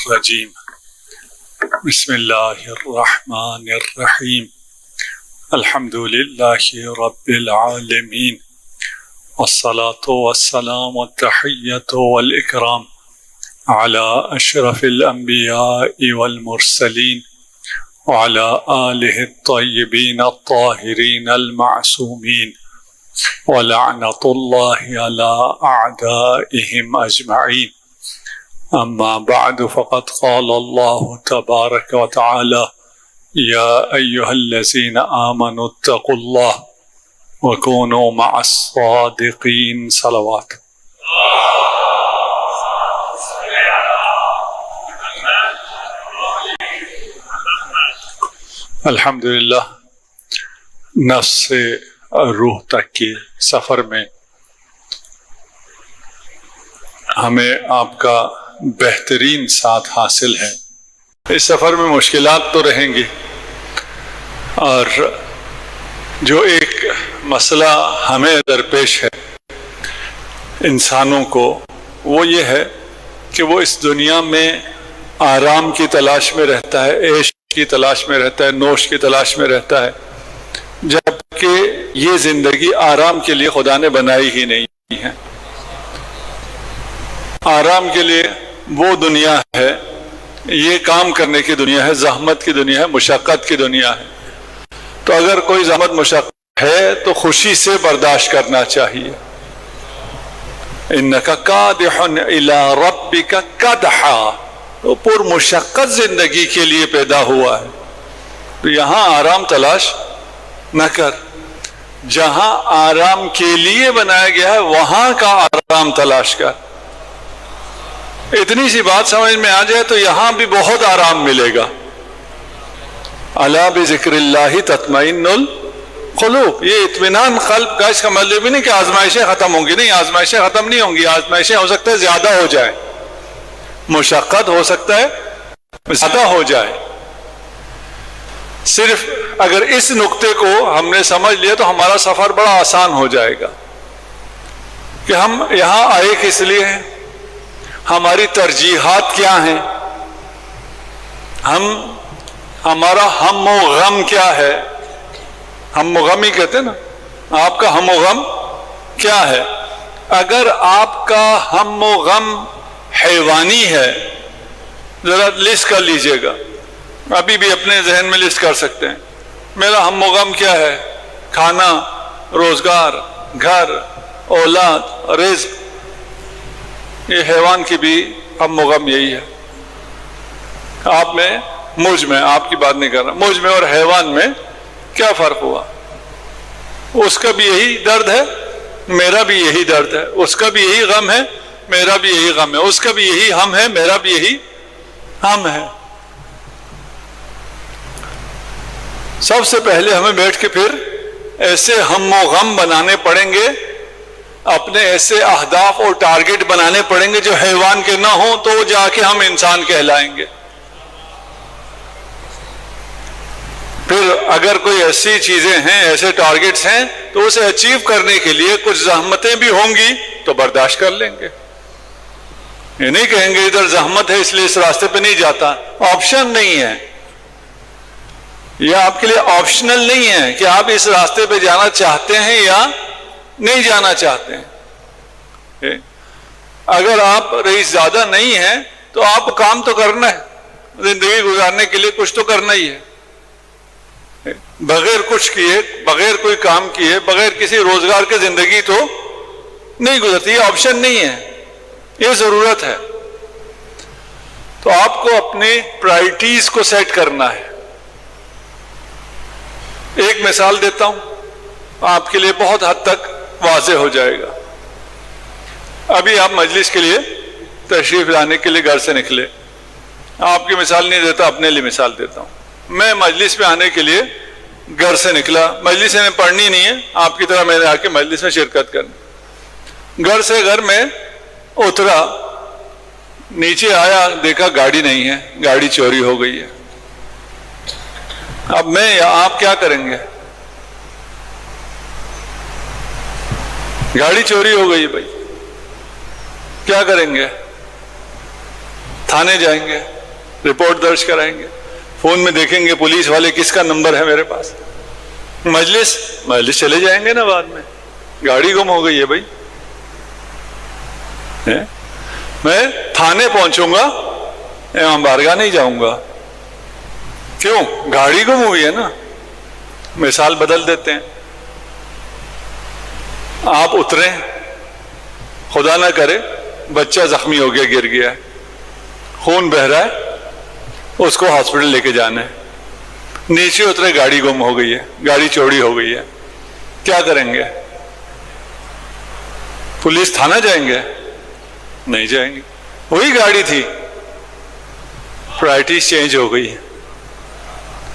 الرجیم بسم اللہ الرحمن الرحیم الحمد للہ رب العالمین والصلاة والسلام والتحیۃ والاکرام علی اشرف الانبیاء والمرسلین وعلى آلہ الطیبین الطاہرین المعصومین ولعنۃ اللہ علی اعدائہم اجمعین اما بعد فقد قال اللہ تبارک وتعالی یا ایہا الذین آمنوا اتقوا اللہ وکونوا مع الصادقین صلوات. الحمدللہ نفس سے روح تک کے سفر میں ہمیں آپ کا بہترین ساتھ حاصل ہے. اس سفر میں مشکلات تو رہیں گی، اور جو ایک مسئلہ ہمیں درپیش ہے انسانوں کو وہ یہ ہے کہ وہ اس دنیا میں آرام کی تلاش میں رہتا ہے، عیش کی تلاش میں رہتا ہے، نوش کی تلاش میں رہتا ہے، جبکہ یہ زندگی آرام کے لیے خدا نے بنائی ہی نہیں ہے. آرام کے لیے وہ دنیا ہے، یہ کام کرنے کی دنیا ہے، زحمت کی دنیا ہے، مشقت کی دنیا ہے. تو اگر کوئی زحمت مشقت ہے تو خوشی سے برداشت کرنا چاہیے. اِنَّكَ قَادِحٌ إِلَىٰ رَبِّكَ قَدْحًا، تو پر مشقت زندگی کے لیے پیدا ہوا ہے. تو یہاں آرام تلاش نہ کر، جہاں آرام کے لیے بنایا گیا ہے وہاں کا آرام تلاش کر. اتنی سی بات سمجھ میں آ جائے تو یہاں بھی بہت آرام ملے گا. الا بذکر اللہ تطمئن القلوب، یہ اطمینان قلب کا اس کا مطلب بھی نہیں کہ آزمائشیں ختم ہوں گی، نہیں، آزمائشیں ختم نہیں ہوں گی. آزمائشیں ہو سکتا ہے زیادہ ہو جائے، مشقت ہو سکتا ہے زیادہ ہو جائے. صرف اگر اس نقطے کو ہم نے سمجھ لیا تو ہمارا سفر بڑا آسان ہو جائے گا کہ ہم یہاں آئے کس لیے ہیں، ہماری ترجیحات کیا ہیں، ہمارا ہم و غم کیا ہے. ہم و غم ہی کہتے ہیں نا، آپ کا ہم و غم کیا ہے. اگر آپ کا ہم و غم حیوانی ہے ذرا لسٹ کر لیجئے گا، ابھی بھی اپنے ذہن میں لسٹ کر سکتے ہیں. میرا ہم و غم کیا ہے؟ کھانا، روزگار، گھر، اولاد، رزق. یہ حیوان کی بھی ہم و غم یہی ہے. آپ میں، مجھ میں، آپ کی بات نہیں کر رہا، مجھ میں اور حیوان میں کیا فرق ہوا؟ اس کا بھی یہی درد ہے، میرا بھی یہی درد ہے. اس کا بھی یہی غم ہے، میرا بھی یہی غم ہے. اس کا بھی یہی ہم ہے، میرا بھی یہی ہم ہے. سب سے پہلے ہمیں بیٹھ کے پھر ایسے ہم و غم بنانے پڑیں گے، اپنے ایسے اہداف اور ٹارگٹ بنانے پڑیں گے جو حیوان کے نہ ہوں، تو جا کے ہم انسان کہلائیں گے. پھر اگر کوئی ایسی چیزیں ہیں، ایسے ٹارگٹس ہیں تو اسے اچیو کرنے کے لیے کچھ زحمتیں بھی ہوں گی تو برداشت کر لیں گے. یہ نہیں کہیں گے ادھر زحمت ہے اس لیے اس راستے پہ نہیں جاتا. آپشن نہیں ہے، یہ آپ کے لیے آپشنل نہیں ہے کہ آپ اس راستے پہ جانا چاہتے ہیں یا نہیں جانا چاہتے ہیں. اگر آپ رئیس زیادہ نہیں ہیں تو آپ کام تو کرنا ہے، زندگی گزارنے کے لیے کچھ تو کرنا ہی ہے. بغیر کچھ کیے، بغیر کوئی کام کیے، بغیر کسی روزگار کے زندگی تو نہیں گزرتی. یہ آپشن نہیں ہے، یہ ضرورت ہے. تو آپ کو اپنی پرائرٹیز کو سیٹ کرنا ہے. ایک مثال دیتا ہوں، آپ کے لیے بہت حد تک واضح ہو جائے گا. ابھی آپ مجلس کے لیے تشریف لانے کے لیے گھر سے نکلے. آپ کی مثال نہیں دیتا، اپنے لیے مثال دیتا ہوں. میں مجلس میں آنے کے لیے گھر سے نکلا. مجلس میں پڑھنی نہیں ہے آپ کی طرح، میں نے آ کے مجلس میں شرکت کرنی. گھر میں اترا، نیچے آیا، دیکھا گاڑی نہیں ہے، گاڑی چوری ہو گئی ہے. اب میں یا آپ کیا کریں گے؟ گاڑی چوری ہو گئی بھائی، کیا کریں گے؟ تھانے جائیں گے, رپورٹ درج کرائیں گے, فون میں دیکھیں گے پولیس والے کس کا نمبر ہے میرے پاس. مجلس چلے جائیں گے نا بعد میں, گاڑی گم ہو گئی ہے بھائی, میں تھانے پہنچوں گا, امام بارگاہ نہیں جاؤں گا. کیوں؟ گاڑی گم ہوئی ہے نا. مثال بدل دیتے ہیں, آپ اتریں, خدا نہ کرے بچہ زخمی ہو گیا, گر گیا ہے, خون بہ رہا ہے, اس کو ہاسپٹل لے کے جانا ہے. نیچے اترے, گاڑی گم ہو گئی ہے, گاڑی چوری ہو گئی ہے, کیا کریں گے؟ پولیس تھانہ جائیں گے؟ نہیں جائیں گے. وہی گاڑی تھی, پرائرٹیز چینج ہو گئی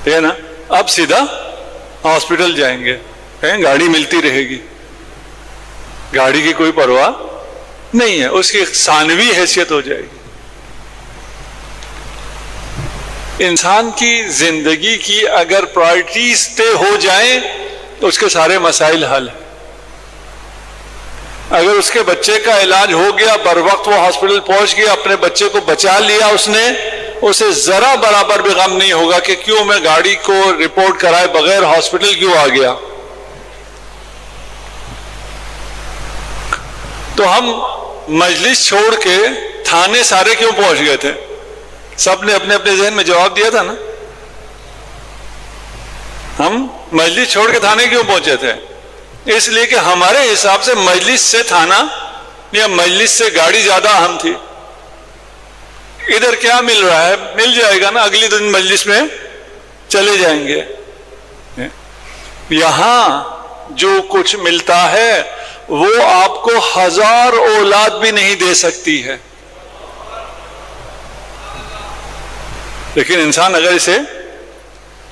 ہے نا. اب سیدھا ہاسپٹل جائیں گے, کہیں گاڑی ملتی رہے گی. گاڑی کی کوئی پرواہ نہیں ہے, اس کی ثانوی حیثیت ہو جائے گی. انسان کی زندگی کی اگر پرائرٹیز طے ہو جائیں تو اس کے سارے مسائل حل ہیں. اگر اس کے بچے کا علاج ہو گیا, بر وقت وہ ہاسپٹل پہنچ گیا, اپنے بچے کو بچا لیا اس نے, اسے ذرا برابر بھی غم نہیں ہوگا کہ کیوں میں گاڑی کو رپورٹ کرائے بغیر ہاسپٹل کیوں آ گیا. تو ہم مجلس چھوڑ کے تھانے سارے کیوں پہنچ گئے تھے؟ سب نے اپنے اپنے ذہن میں جواب دیا تھا نا. ہم مجلس چھوڑ کے تھانے کیوں پہنچے تھے؟ اس لیے کہ ہمارے حساب سے مجلس سے تھانہ یا مجلس سے گاڑی زیادہ اہم تھی. ادھر کیا مل رہا ہے؟ مل جائے گا نا, اگلی دن مجلس میں چلے جائیں گے. یہاں جو کچھ ملتا ہے وہ آپ کو 1000 اولاد بھی نہیں دے سکتی ہے. لیکن انسان اگر اسے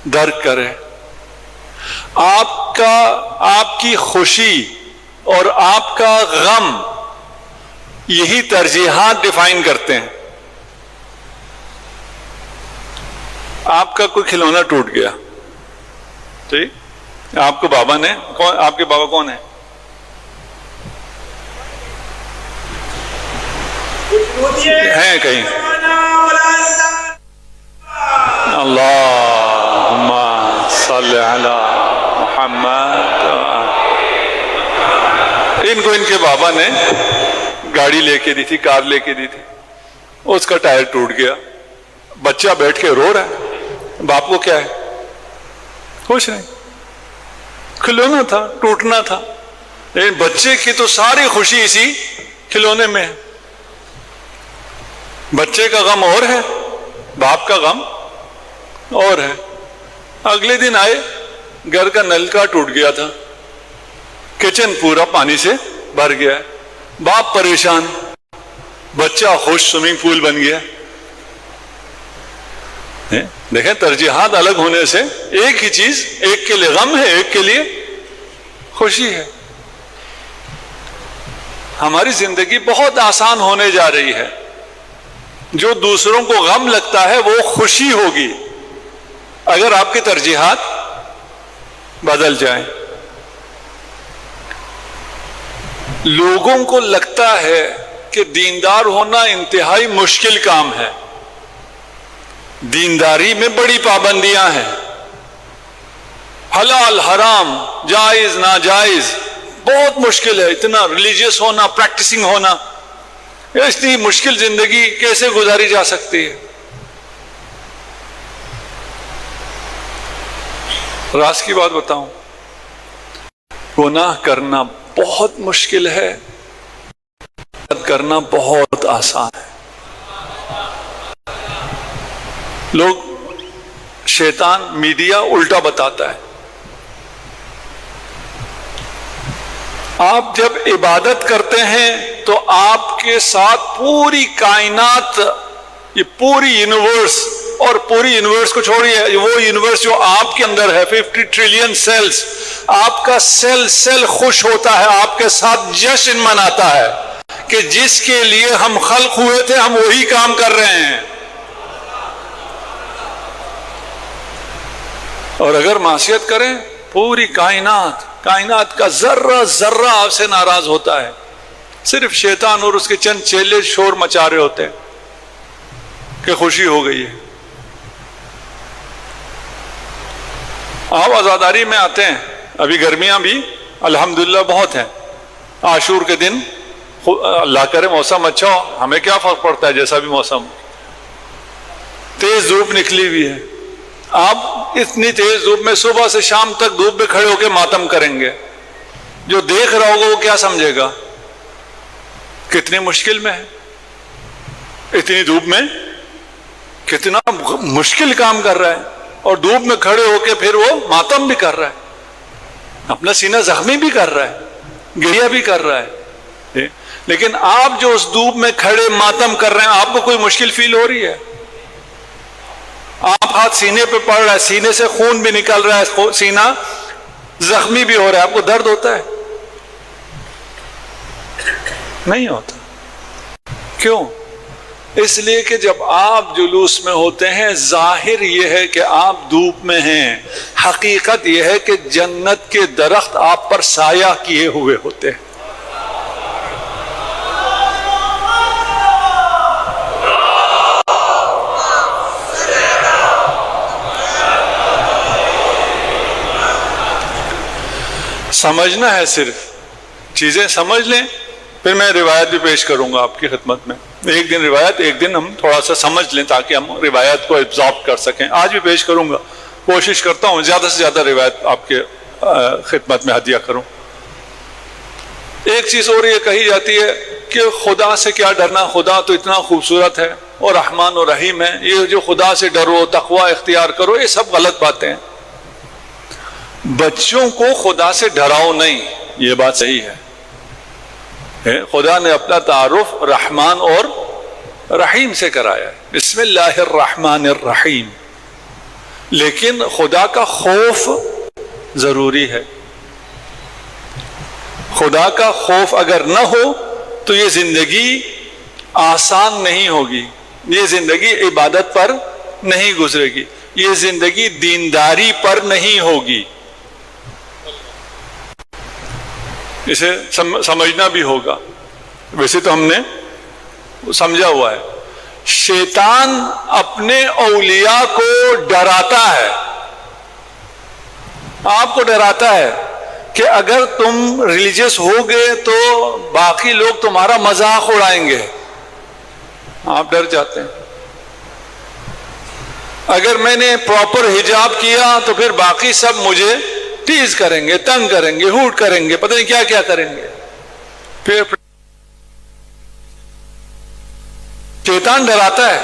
درک کرے, آپ کی خوشی اور آپ کا غم یہی ترجیحات ڈیفائن کرتے ہیں. آپ کا کوئی کھلونا ٹوٹ گیا, ٹھیک, آپ کو بابا نے, آپ کے بابا کون ہیں؟ ہیں کہیں؟ اللہم صلی علی محمد. ان کو ان کے بابا نے گاڑی لے کے دی تھی, کار لے کے دی تھی, اس کا ٹائر ٹوٹ گیا, بچہ بیٹھ کے رو رہا ہے. باپ کو کیا ہے؟ خوش نہیں, کھلونا تھا, ٹوٹنا تھا. لیکن بچے کی تو ساری خوشی اسی کھلونے میں ہے. بچے کا غم اور ہے, باپ کا غم اور ہے. اگلے دن آئے, گھر کا نل کا ٹوٹ گیا تھا, کچن پورا پانی سے بھر گیا ہے. باپ پریشان, بچہ خوش, سوئمنگ پول بن گیا. دیکھیں, ترجیحات الگ ہونے سے ایک ہی چیز, ایک کے لیے غم ہے, ایک کے لیے خوشی ہے. ہماری زندگی بہت آسان ہونے جا رہی ہے. جو دوسروں کو غم لگتا ہے وہ خوشی ہوگی اگر آپ کی ترجیحات بدل جائیں. لوگوں کو لگتا ہے کہ دیندار ہونا انتہائی مشکل کام ہے. دینداری میں بڑی پابندیاں ہیں, حلال حرام, جائز ناجائز, بہت مشکل ہے. اتنا ریلیجیس ہونا, پریکٹسنگ ہونا, اتنی مشکل زندگی کیسے گزاری جا سکتی ہے؟ راز کی بات بتاؤں, گناہ کرنا بہت مشکل ہے, کرنا بہت آسان ہے. لوگ, شیطان, میڈیا الٹا بتاتا ہے. آپ جب عبادت کرتے ہیں تو آپ کے ساتھ پوری کائنات, یہ پوری یونیورس, اور پوری یونیورس کو چھوڑیے, وہ یونیورس جو آپ کے اندر ہے, 50 ٹریلین سیلز, آپ کا سیل خوش ہوتا ہے, آپ کے ساتھ جشن مناتا ہے کہ جس کے لیے ہم خلق ہوئے تھے ہم وہی کام کر رہے ہیں. اور اگر معصیت کریں, پوری کائنات کا ذرہ ذرہ آپ سے ناراض ہوتا ہے. صرف شیطان اور اس کے چند چیلے شور مچا رہے ہوتے ہیں. کہ خوشی ہو گئی ہے. آپ آزاداری میں آتے ہیں, ابھی گرمیاں بھی الحمدللہ بہت ہیں. عاشور کے دن اللہ کرے موسم اچھا ہو, ہمیں کیا فرق پڑتا ہے جیسا بھی موسم. تیز دھوپ نکلی ہوئی ہے, آپ اتنی تیز دھوپ میں صبح سے شام تک دھوپ میں کھڑے ہو کے ماتم کریں گے, جو دیکھ رہا ہوگا وہ کیا سمجھے گا؟ کتنی مشکل میں ہے, اتنی دھوپ میں کتنا مشکل کام کر رہا ہے, اور دھوپ میں کھڑے ہو کے پھر وہ ماتم بھی کر رہا ہے, اپنا سینہ زخمی بھی کر رہا ہے, گریہ بھی کر رہا ہے. لیکن آپ جو اس دھوپ میں کھڑے ماتم کر رہے ہیں, آپ کو کوئی مشکل فیل ہو رہی ہے؟ آپ ہاتھ سینے پہ پڑ رہا ہے, سینے سے خون بھی نکل رہا ہے, سینہ زخمی بھی ہو رہا ہے, آپ کو درد ہوتا ہے؟ نہیں ہوتا. کیوں؟ اس لیے کہ جب آپ جلوس میں ہوتے ہیں ظاہر یہ ہے کہ آپ دھوپ میں ہیں, حقیقت یہ ہے کہ جنت کے درخت آپ پر سایہ کیے ہوئے ہوتے ہیں. سمجھنا ہے, صرف چیزیں سمجھ لیں. پھر میں روایت بھی پیش کروں گا آپ کی خدمت میں, ایک دن روایت, ایک دن ہم تھوڑا سا سمجھ لیں تاکہ ہم روایت کو ایبزارب کر سکیں. آج بھی پیش کروں گا, کوشش کرتا ہوں زیادہ سے زیادہ روایت آپ کے خدمت میں ہدیہ کروں. ایک چیز اور یہ کہی جاتی ہے کہ خدا سے کیا ڈرنا, خدا تو اتنا خوبصورت ہے اور رحمان اور رحیم ہے, یہ جو خدا سے ڈرو, تقوی اختیار کرو, یہ سب غلط باتیں ہیں. بچوں کو خدا سے ڈراؤ نہیں, یہ بات صحیح ہے. خدا نے اپنا تعارف رحمان اور رحیم سے کرایا ہے, بسم اللہ الرحمن الرحیم. لیکن خدا کا خوف ضروری ہے. خدا کا خوف اگر نہ ہو تو یہ زندگی آسان نہیں ہوگی, یہ زندگی عبادت پر نہیں گزرے گی, یہ زندگی دینداری پر نہیں ہوگی. اسے سمجھنا بھی ہوگا. ویسے تو ہم نے سمجھا ہوا ہے, شیطان اپنے اولیاء کو ڈراتا ہے, آپ کو ڈراتا ہے کہ اگر تم ریلیجیس ہوگے تو باقی لوگ تمہارا مذاق اڑائیں گے. آپ ڈر جاتے ہیں. اگر میں نے پراپر حجاب کیا تو پھر باقی سب مجھے ٹیز کریں گے, تنگ کریں گے, ہوٹ کریں گے, پتہ نہیں کیا کیا کریں گے. پھر شیطان ڈراتا ہے,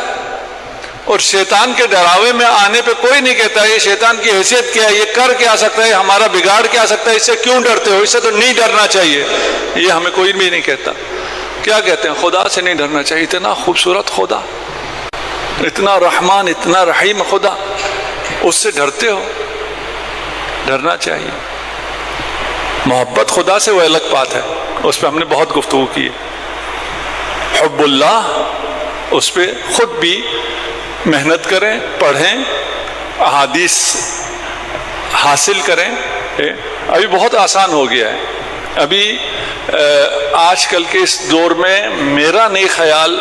اور شیطان کے ڈراوے میں آنے پہ کوئی نہیں کہتا یہ شیطان کی حیثیت کیا ہے, یہ کر کیا سکتا ہے, ہمارا بگاڑ کیا سکتا ہے, اس سے کیوں ڈرتے ہو, اس سے تو نہیں ڈرنا چاہیے. یہ ہمیں کوئی بھی نہیں کہتا. کیا کہتے ہیں؟ خدا سے نہیں ڈرنا چاہیے. اتنا خوبصورت خدا, اتنا رحمان, اتنا رحیم خدا, اس سے ڈرتے ہو؟ ڈرنا چاہیے. محبت خدا سے وہ الگ بات ہے, اس پہ ہم نے بہت گفتگو کی ہے. حب اللہ, اس پہ خود بھی محنت کریں, پڑھیں, احادیث حاصل کریں. ابھی بہت آسان ہو گیا ہے. ابھی آج کل کے اس دور میں میرا نہیں خیال,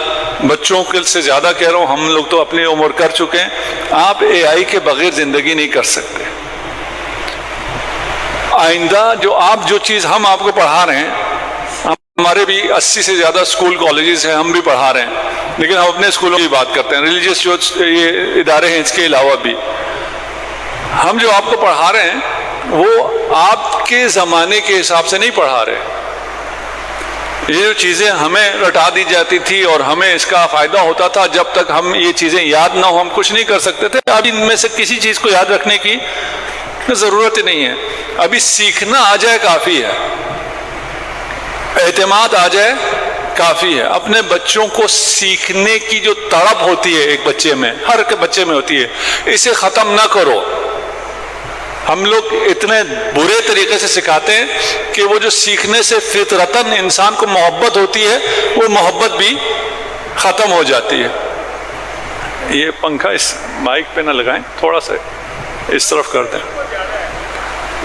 بچوں کے سے زیادہ کہہ رہا ہوں, ہم لوگ تو اپنی عمر کر چکے ہیں, آپ اے آئی کے بغیر زندگی نہیں کر سکتے. آئندہ جو چیز ہم آپ کو پڑھا رہے ہیں, ہمارے بھی 80 سے زیادہ اسکول کالجز ہیں, ہم بھی پڑھا رہے ہیں, لیکن ہم اپنے اسکولوں کی بات کرتے ہیں. ریلیجیس جو یہ ادارے ہیں اس کے علاوہ بھی ہم جو آپ کو پڑھا رہے ہیں وہ آپ کے زمانے کے حساب سے نہیں پڑھا رہے. یہ جو چیزیں ہمیں رٹا دی جاتی تھی اور ہمیں اس کا فائدہ ہوتا تھا, جب تک ہم یہ چیزیں یاد نہ ہو ہم کچھ نہیں کر سکتے تھے. اب ان میں سے کسی چیز کو یاد رکھنے کی ضرورت ہی نہیں ہے. ابھی سیکھنا آ جائے کافی ہے, اعتماد آ جائے کافی ہے. اپنے بچوں کو سیکھنے کی جو تڑپ ہوتی ہے ایک بچے میں, ہر بچے میں ہوتی ہے, اسے ختم نہ کرو. ہم لوگ اتنے برے طریقے سے سکھاتے ہیں کہ وہ جو سیکھنے سے فطرتاً انسان کو محبت ہوتی ہے وہ محبت بھی ختم ہو جاتی ہے. یہ پنکھا اس مائک پہ نہ لگائیں, تھوڑا سا اس طرف کر دیں.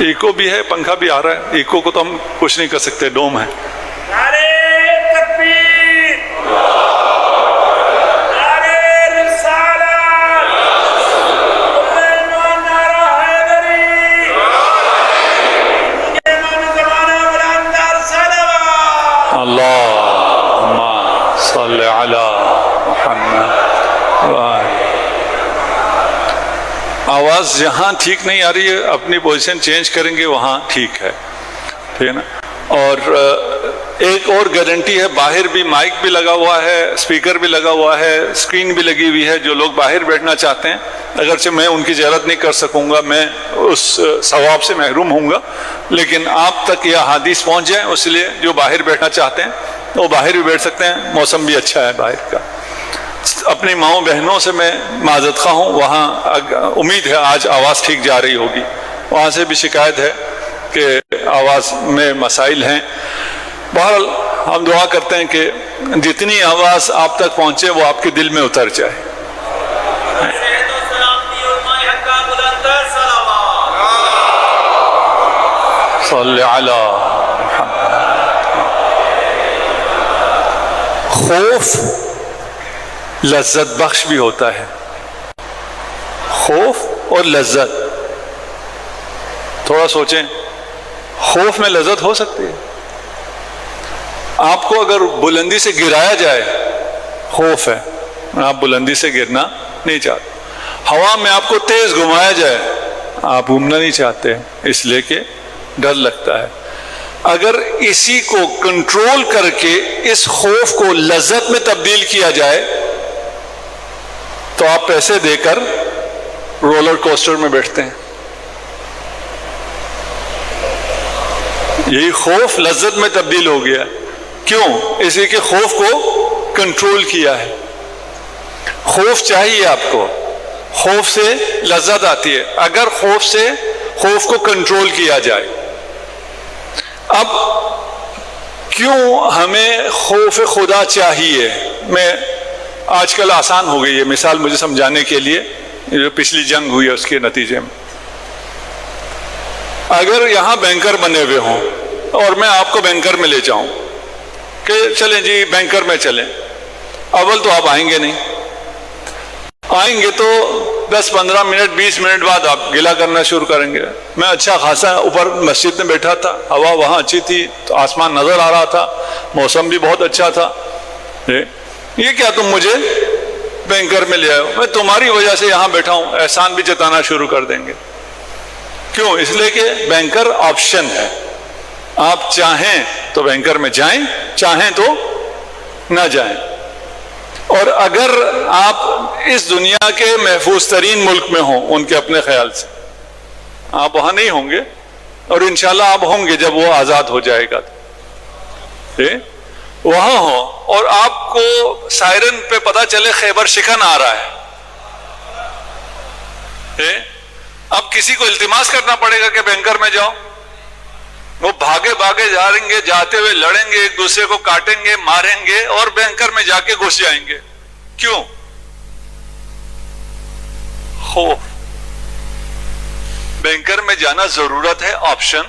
ایکو بھی ہے, پنکھا بھی آ رہا ہے. ایکو کو تو ہم کچھ نہیں کر سکتے, ڈوم ہے. نعرے تکبیر, نعرے رسالت. آواز جہاں ٹھیک نہیں آ رہی ہے اپنی پوزیشن چینج کریں گے وہاں ٹھیک ہے نا. اور ایک اور گارنٹی ہے, باہر بھی مائک بھی لگا ہوا ہے, اسپیکر بھی لگا ہوا ہے, اسکرین بھی لگی ہوئی ہے. جو لوگ باہر بیٹھنا چاہتے ہیں, اگرچہ میں ان کی زیارت نہیں کر سکوں گا, میں اس ثواب سے محروم ہوں گا, لیکن آپ تک یہ احادیث پہنچ جائیں, اس لیے جو باہر بیٹھنا چاہتے ہیں وہ باہر بھی بیٹھ سکتے ہیں. موسم بھی اچھا ہے باہر کا. اپنی ماؤں بہنوں سے میں معذرت خواہ ہوں, وہاں امید ہے آج آواز ٹھیک جا رہی ہوگی, وہاں سے بھی شکایت ہے کہ آواز میں مسائل ہیں. بہرحال ہم دعا کرتے ہیں کہ جتنی آواز آپ تک پہنچے وہ آپ کے دل میں اتر جائے. صلی علی خوف لذت بخش بھی ہوتا ہے. خوف اور لذت, تھوڑا سوچیں, خوف میں لذت ہو سکتی ہے. آپ کو اگر بلندی سے گرایا جائے خوف ہے, آپ بلندی سے گرنا نہیں چاہتے. ہوا میں آپ کو تیز گھمایا جائے آپ گھومنا نہیں چاہتے, اس لیے کہ ڈر لگتا ہے. اگر اسی کو کنٹرول کر کے اس خوف کو لذت میں تبدیل کیا جائے تو آپ پیسے دے کر رولر کوسٹر میں بیٹھتے ہیں. یہی خوف لذت میں تبدیل ہو گیا. کیوں؟ اس لیے کہ خوف کو کنٹرول کیا ہے. خوف چاہیے آپ کو, خوف سے لذت آتی ہے اگر خوف کو کنٹرول کیا جائے. اب کیوں ہمیں خوف خدا چاہیے؟ میں آج کل آسان ہو گئی ہے مثال مجھے سمجھانے کے لیے, جو پچھلی جنگ ہوئی ہے اس کے نتیجے میں. اگر یہاں بینکر بنے ہوئے ہوں اور میں آپ کو بینکر میں لے جاؤں کہ چلیں جی بینکر میں چلیں, اول تو آپ آئیں گے نہیں, آئیں گے تو 10-15 منٹ 20 منٹ بعد آپ گلا کرنا شروع کریں گے. میں اچھا خاصا اوپر مسجد میں بیٹھا تھا, ہوا وہاں اچھی تھی, تو آسمان نظر آ رہا تھا, موسم بھی بہت اچھا تھا. یہ کیا تم مجھے بینکر میں لے آئے ہو؟ میں تمہاری وجہ سے یہاں بیٹھا ہوں. احسان بھی جتانا شروع کر دیں گے. کیوں؟ اس لیے کہ بینکر آپشن ہے. آپ چاہیں تو بینکر میں جائیں, چاہیں تو نہ جائیں. اور اگر آپ اس دنیا کے محفوظ ترین ملک میں ہوں ان کے اپنے خیال سے, آپ وہاں نہیں ہوں گے, اور انشاءاللہ آپ ہوں گے جب وہ آزاد ہو جائے گا, وہاں ہوں اور آپ کو سائرن پہ پتا چلے خیبر شکن آ رہا ہے, اب کسی کو التماس کرنا پڑے گا کہ بینکر میں جاؤ. وہ بھاگے جائیں گے, جاتے ہوئے لڑیں گے, ایک دوسرے کو کاٹیں گے, ماریں گے, اور بینکر میں جا کے گھس جائیں گے. کیوں؟ خوف. بینکر میں جانا ضرورت ہے, آپشن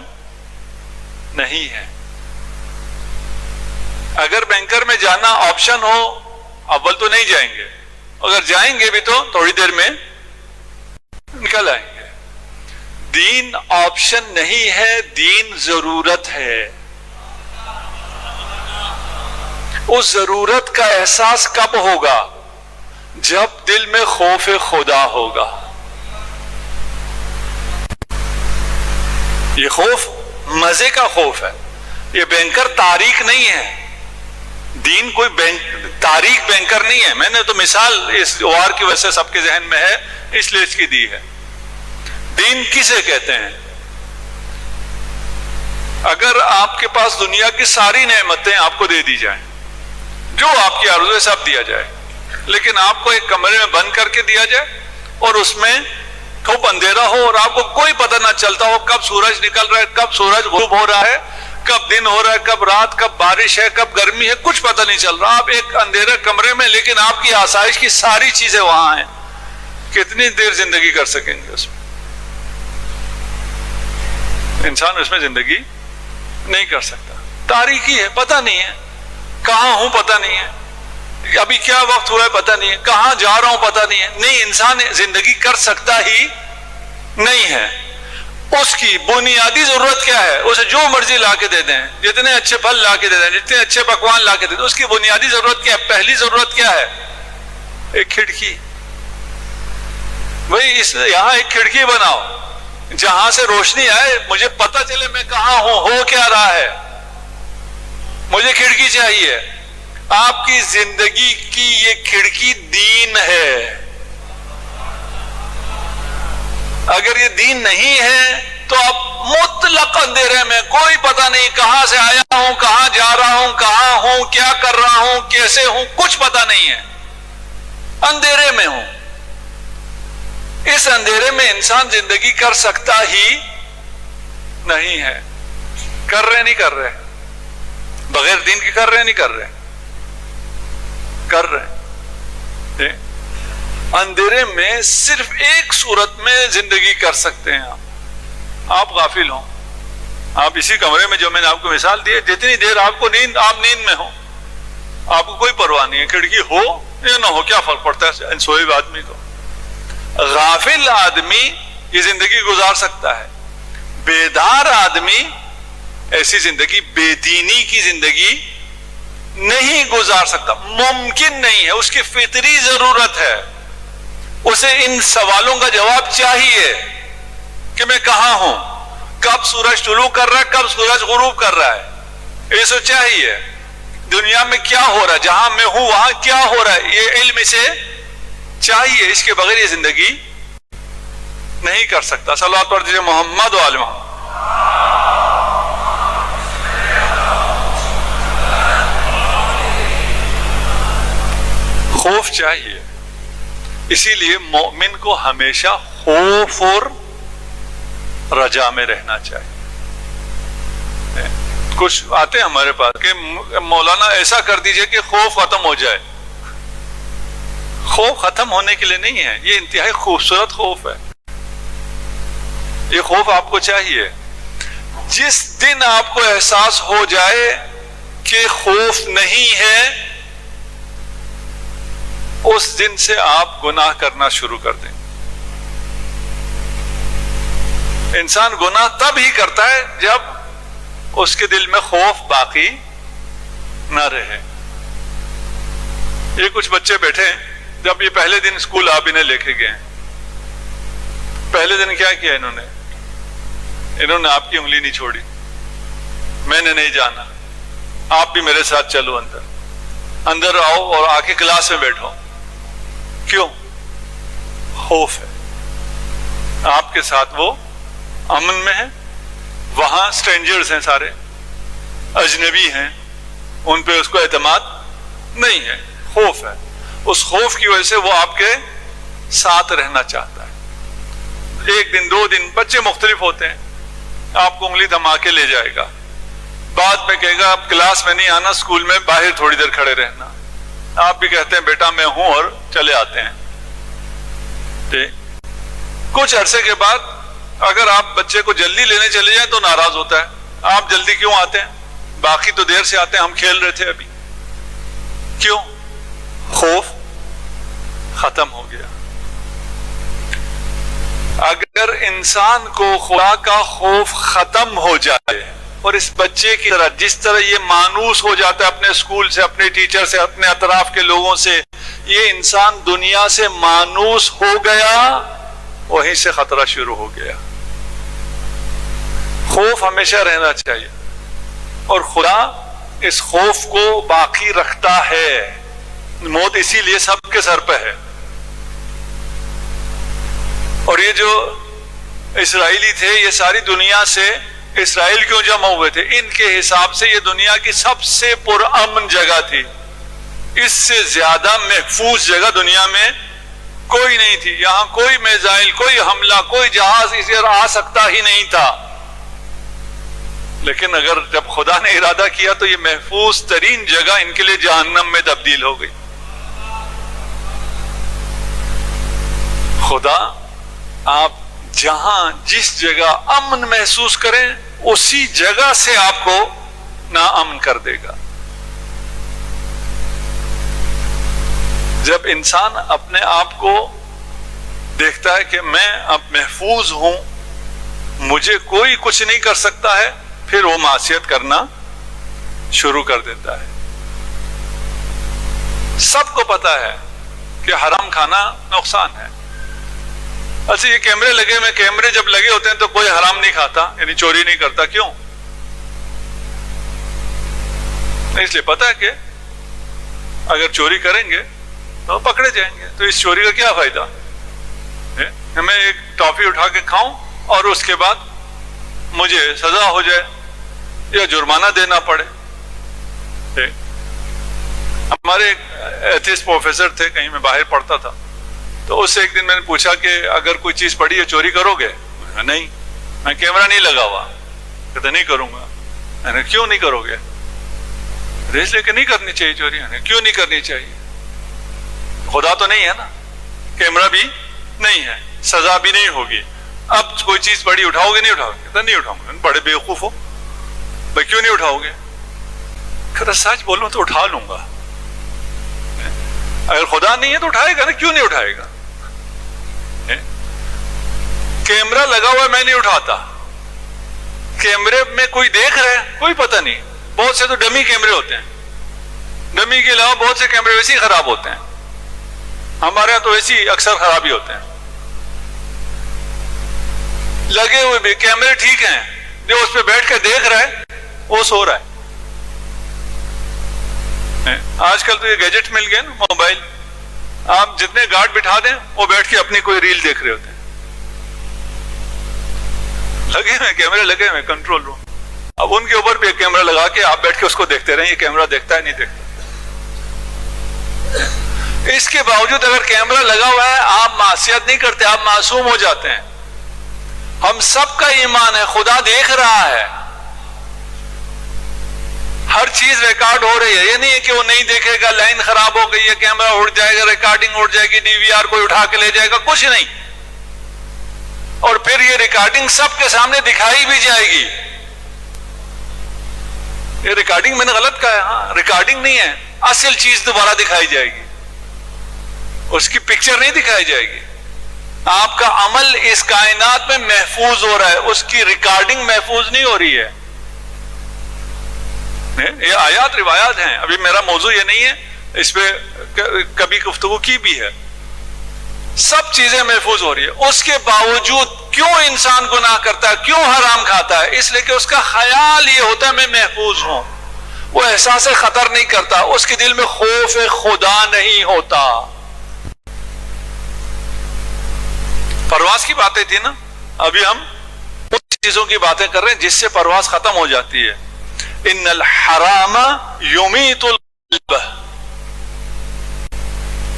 نہیں ہے. اگر بینکر میں جانا آپشن ہو, اول تو نہیں جائیں گے, اگر جائیں گے بھی تو تھوڑی دیر میں نکل آئیں گے. دین آپشن نہیں ہے, دین ضرورت ہے. اس ضرورت کا احساس کب ہوگا؟ جب دل میں خوف خدا ہوگا. یہ خوف مزے کا خوف ہے, یہ بینکر تاریخ نہیں ہے. دین کوئی تاریخ بینکر نہیں ہے. میں نے تو مثال اس وار کی وجہ سے سب کے ذہن میں ہے اس لیے اس کی دی ہے. دین کسے کہتے ہیں؟ اگر آپ کے پاس دنیا کی ساری نعمتیں آپ کو دے دی جائیں, جو آپ کی آرزو ہے سب دیا جائے, لیکن آپ کو ایک کمرے میں بند کر کے دیا جائے اور اس میں خوب اندھیرا ہو اور آپ کو کوئی پتہ نہ چلتا ہو کب سورج نکل رہا ہے, کب سورج غروب ہو رہا ہے, کب دن ہو رہا ہے, کب رات, کب بارش ہے, کب گرمی ہے, کچھ پتہ نہیں چل رہا. آپ ایک اندھیرے کمرے میں, لیکن آپ کی آسائش کی ساری چیزیں وہاں ہیں. کتنی دیر زندگی کر سکیں گے اس میں؟ انسان اس میں زندگی نہیں کر سکتا. تاریکی ہے, پتہ نہیں ہے کہاں ہوں, پتہ نہیں ہے ابھی کیا وقت ہوا ہے, پتہ نہیں ہے کہاں جا رہا ہوں, پتہ نہیں ہے. نہیں, انسان زندگی کر سکتا ہی نہیں ہے. اس کی بنیادی ضرورت کیا ہے؟ اسے جو مرضی لا کے دے دیں, جتنے اچھے پھل لا کے دے دیں, جتنے اچھے پکوان لا کے دے دیں, اس کی بنیادی ضرورت کیا ہے؟ پہلی ضرورت کیا ہے؟ ایک کھڑکی. بھائی یہاں ایک کھڑکی بناؤ جہاں سے روشنی آئے، مجھے پتہ چلے میں کہاں ہوں، ہو کیا رہا ہے، مجھے کھڑکی چاہیے۔ آپ کی زندگی کی یہ کھڑکی دین ہے۔ اگر یہ دین نہیں ہے تو آپ مطلق اندھیرے میں، کوئی پتہ نہیں کہاں سے آیا ہوں، کہاں جا رہا ہوں، کہاں ہوں، کیا کر رہا ہوں، کیسے ہوں، کچھ پتہ نہیں ہے، اندھیرے میں ہوں۔ اس اندھیرے میں انسان زندگی کر سکتا ہی نہیں ہے۔ کر رہے نہیں کر رہے، بغیر دین کے کر رہے نہیں کر رہے، کر رہے۔ اندھیرے میں صرف ایک صورت میں زندگی کر سکتے ہیں آپ غافل ہوں۔ آپ اسی کمرے میں، جو میں نے آپ کو مثال دی ہے، جتنی دیر آپ کو نیند، آپ نیند میں ہو، آپ کو کوئی پرواہ نہیں ہے، کھڑکی ہو یا نہ ہو، کیا فرق پڑتا ہے سوئے ہوئے آدمی کو۔ غافل آدمی یہ زندگی گزار سکتا ہے، بیدار آدمی ایسی زندگی، بے دینی کی زندگی نہیں گزار سکتا، ممکن نہیں ہے۔ اس کی فطری ضرورت ہے، اسے ان سوالوں کا جواب چاہیے کہ میں کہاں ہوں، کب سورج طلوع کر رہا ہے، کب سورج غروب کر رہا ہے، اسے چاہیے۔ دنیا میں کیا ہو رہا ہے، جہاں میں ہوں وہاں کیا ہو رہا ہے، یہ علم اسے چاہیے۔ اس کے بغیر یہ زندگی نہیں کر سکتا۔ صلوات پڑھ دیجیے محمد و آل محمد۔ خوف چاہیے، اسی لیے مومن کو ہمیشہ خوف اور رجا میں رہنا چاہیے۔ کچھ آتے ہیں ہمارے پاس کہ مولانا ایسا کر دیجئے کہ خوف ختم ہو جائے۔ خوف ختم ہونے کے لیے نہیں ہے، یہ انتہائی خوبصورت خوف ہے۔ یہ خوف آپ کو چاہیے۔ جس دن آپ کو احساس ہو جائے کہ خوف نہیں ہے، اس دن سے آپ گناہ کرنا شروع کر دیں۔ انسان گناہ تب ہی کرتا ہے جب اس کے دل میں خوف باقی نہ رہے۔ یہ کچھ بچے بیٹھے ہیں، جب یہ پہلے دن اسکول آپ انہیں لے کے گئے، پہلے دن کیا کیا انہوں نے آپ کی انگلی نہیں چھوڑی، میں نے نہیں جانا، آپ بھی میرے ساتھ چلو، اندر آؤ اور آ کے کلاس میں بیٹھو۔ کیوں؟ خوف ہے۔ آپ کے ساتھ وہ امن میں ہے، وہاں سٹرینجرز ہیں، سارے اجنبی ہیں، ان پہ اس کو اعتماد نہیں ہے، خوف ہے۔ اس خوف کی وجہ سے وہ آپ کے ساتھ رہنا چاہتا ہے۔ ایک دن، دو دن، بچے مختلف ہوتے ہیں، آپ کو انگلی تھما کے لے جائے گا، بعد میں کہے گا اب کلاس میں نہیں آنا، اسکول میں باہر تھوڑی دیر کھڑے رہنا۔ آپ بھی کہتے ہیں بیٹا میں ہوں، اور چلے آتے ہیں۔ کچھ عرصے کے بعد اگر آپ بچے کو جلدی لینے چلے جائیں تو ناراض ہوتا ہے، آپ جلدی کیوں آتے ہیں، باقی تو دیر سے آتے ہیں، ہم کھیل رہے تھے ابھی۔ کیوں؟ خوف ختم ہو گیا۔ اگر انسان کو خدا کا خوف ختم ہو جائے، اور اس بچے کی طرح جس طرح یہ مانوس ہو جاتا ہے اپنے اسکول سے، اپنے ٹیچر سے، اپنے اطراف کے لوگوں سے، یہ انسان دنیا سے مانوس ہو گیا، وہیں سے خطرہ شروع ہو گیا۔ خوف ہمیشہ رہنا چاہیے، اور خدا اس خوف کو باقی رکھتا ہے۔ موت اسی لیے سب کے سر پہ ہے۔ اور یہ جو اسرائیلی تھے، یہ ساری دنیا سے اسرائیل کیوں جمع ہوئے تھے؟ ان کے حساب سے یہ دنیا کی سب سے پرامن جگہ تھی، اس سے زیادہ محفوظ جگہ دنیا میں کوئی نہیں تھی۔ یہاں کوئی میزائل، کوئی حملہ، کوئی جہاز اس طرح آ سکتا ہی نہیں تھا۔ لیکن اگر جب خدا نے ارادہ کیا تو یہ محفوظ ترین جگہ ان کے لیے جہنم میں تبدیل ہو گئی۔ خدا آپ جہاں جس جگہ امن محسوس کریں، اسی جگہ سے آپ کو ناامن کر دے گا۔ جب انسان اپنے آپ کو دیکھتا ہے کہ میں اب محفوظ ہوں، مجھے کوئی کچھ نہیں کر سکتا ہے، پھر وہ معصیت کرنا شروع کر دیتا ہے۔ سب کو پتا ہے کہ حرام کھانا نقصان ہے، اچھا یہ کیمرے لگے ہوئے، کیمرے جب لگے ہوتے ہیں تو کوئی حرام نہیں کھاتا، یعنی چوری نہیں کرتا، کیوں؟ اس لیے پتا ہے کہ اگر چوری کریں گے تو پکڑے جائیں گے، تو اس چوری کا کیا فائدہ؟ میں ایک ٹافی اٹھا کے کھاؤں اور اس کے بعد مجھے سزا ہو جائے یا جرمانہ دینا پڑے۔ ہمارے ایک ایتھسٹ پروفیسر تھے، کہیں میں باہر پڑھتا تھا، تو اس سے ایک دن میں نے پوچھا کہ اگر کوئی چیز پڑی ہے چوری کرو گے؟ نہیں، میں کیمرہ نہیں لگا ہوا۔ کہتے نہیں کروں گا۔ میں نے کیوں نہیں کرو گے؟ اس لیے کہ نہیں کرنی چاہیے چوری۔ کیوں نہیں کرنی چاہیے؟ خدا تو نہیں ہے نا، کیمرہ بھی نہیں ہے، سزا بھی نہیں ہوگی۔ اب کوئی چیز بڑی اٹھاؤ گے نہیں اٹھاؤ گے؟ کہتا نہیں اٹھاؤں گے۔ بڑے بیوقوف ہو بھائی، کیوں نہیں اٹھاؤ گے؟ کہتا سچ بولوں تو اٹھا لوں گا۔ اگر خدا نہیں ہے تو اٹھائے گا نا، کیوں نہیں اٹھائے گا؟ کیمرہ لگا ہوا ہے، میں نہیں اٹھاتا۔ کیمرے میں کوئی دیکھ رہا ہے، کوئی پتہ نہیں۔ بہت سے تو ڈمی کیمرے ہوتے ہیں، ڈمی کے علاوہ بہت سے کیمرے ویسے ہی خراب ہوتے ہیں۔ ہمارے یہاں تو ویسے ہی اکثر خراب ہی ہوتے ہیں۔ لگے ہوئے بھی کیمرے ٹھیک ہیں، جو اس پہ بیٹھ کے دیکھ رہا ہے وہ سو رہا ہے۔ آج کل تو یہ گیجٹ مل گئے نا، موبائل، آپ جتنے گارڈ بٹھا دیں وہ بیٹھ کے اپنی کوئی ریل دیکھ رہے ہوتے ہیں۔ لگے ہوئے کیمرے، لگے ہوئے کنٹرول روم، اب ان کے اوپر بھی ایک کیمرہ لگا کے آپ بیٹھ کے اس کو دیکھتے رہیں، یہ کیمرہ دیکھتا ہے نہیں دیکھتا۔ اس کے باوجود اگر کیمرہ لگا ہوا ہے آپ معصیت نہیں کرتے، آپ معصوم ہو جاتے ہیں۔ ہم سب کا ایمان ہے خدا دیکھ رہا ہے، ہر چیز ریکارڈ ہو رہی ہے۔ یہ نہیں ہے کہ وہ نہیں دیکھے گا، لائن خراب ہو گئی ہے، کیمرہ اڑ جائے گا، ریکارڈنگ اڑ جائے گی، ڈی وی آر کوئی اٹھا کے لے جائے گا، کچھ نہیں۔ اور پھر یہ ریکارڈنگ سب کے سامنے دکھائی بھی جائے گی۔ یہ ریکارڈنگ میں نے غلط کہا ہے، ہاں ریکارڈنگ نہیں ہے، اصل چیز دوبارہ دکھائی جائے گی، اس کی پکچر نہیں دکھائی جائے گی۔ آپ کا عمل اس کائنات میں محفوظ ہو رہا ہے، اس کی ریکارڈنگ محفوظ نہیں ہو رہی ہے۔ یہ آیات روایات ہیں، ابھی میرا موضوع یہ نہیں ہے، اس پہ کبھی گفتگو کی بھی ہے۔ سب چیزیں محفوظ ہو رہی ہے، اس کے باوجود کیوں انسان گناہ کرتا ہے، کیوں حرام کھاتا ہے؟ اس لیے کہ اس کا خیال یہ ہوتا ہے میں محفوظ ہوں، وہ احساس خطر نہیں کرتا، اس کے دل میں خوف خدا نہیں ہوتا۔ پرواز کی باتیں تھی نا، ابھی ہم ان چیزوں کی باتیں کر رہے ہیں جس سے پرواز ختم ہو جاتی ہے۔ ان الحرام یمیت القلب،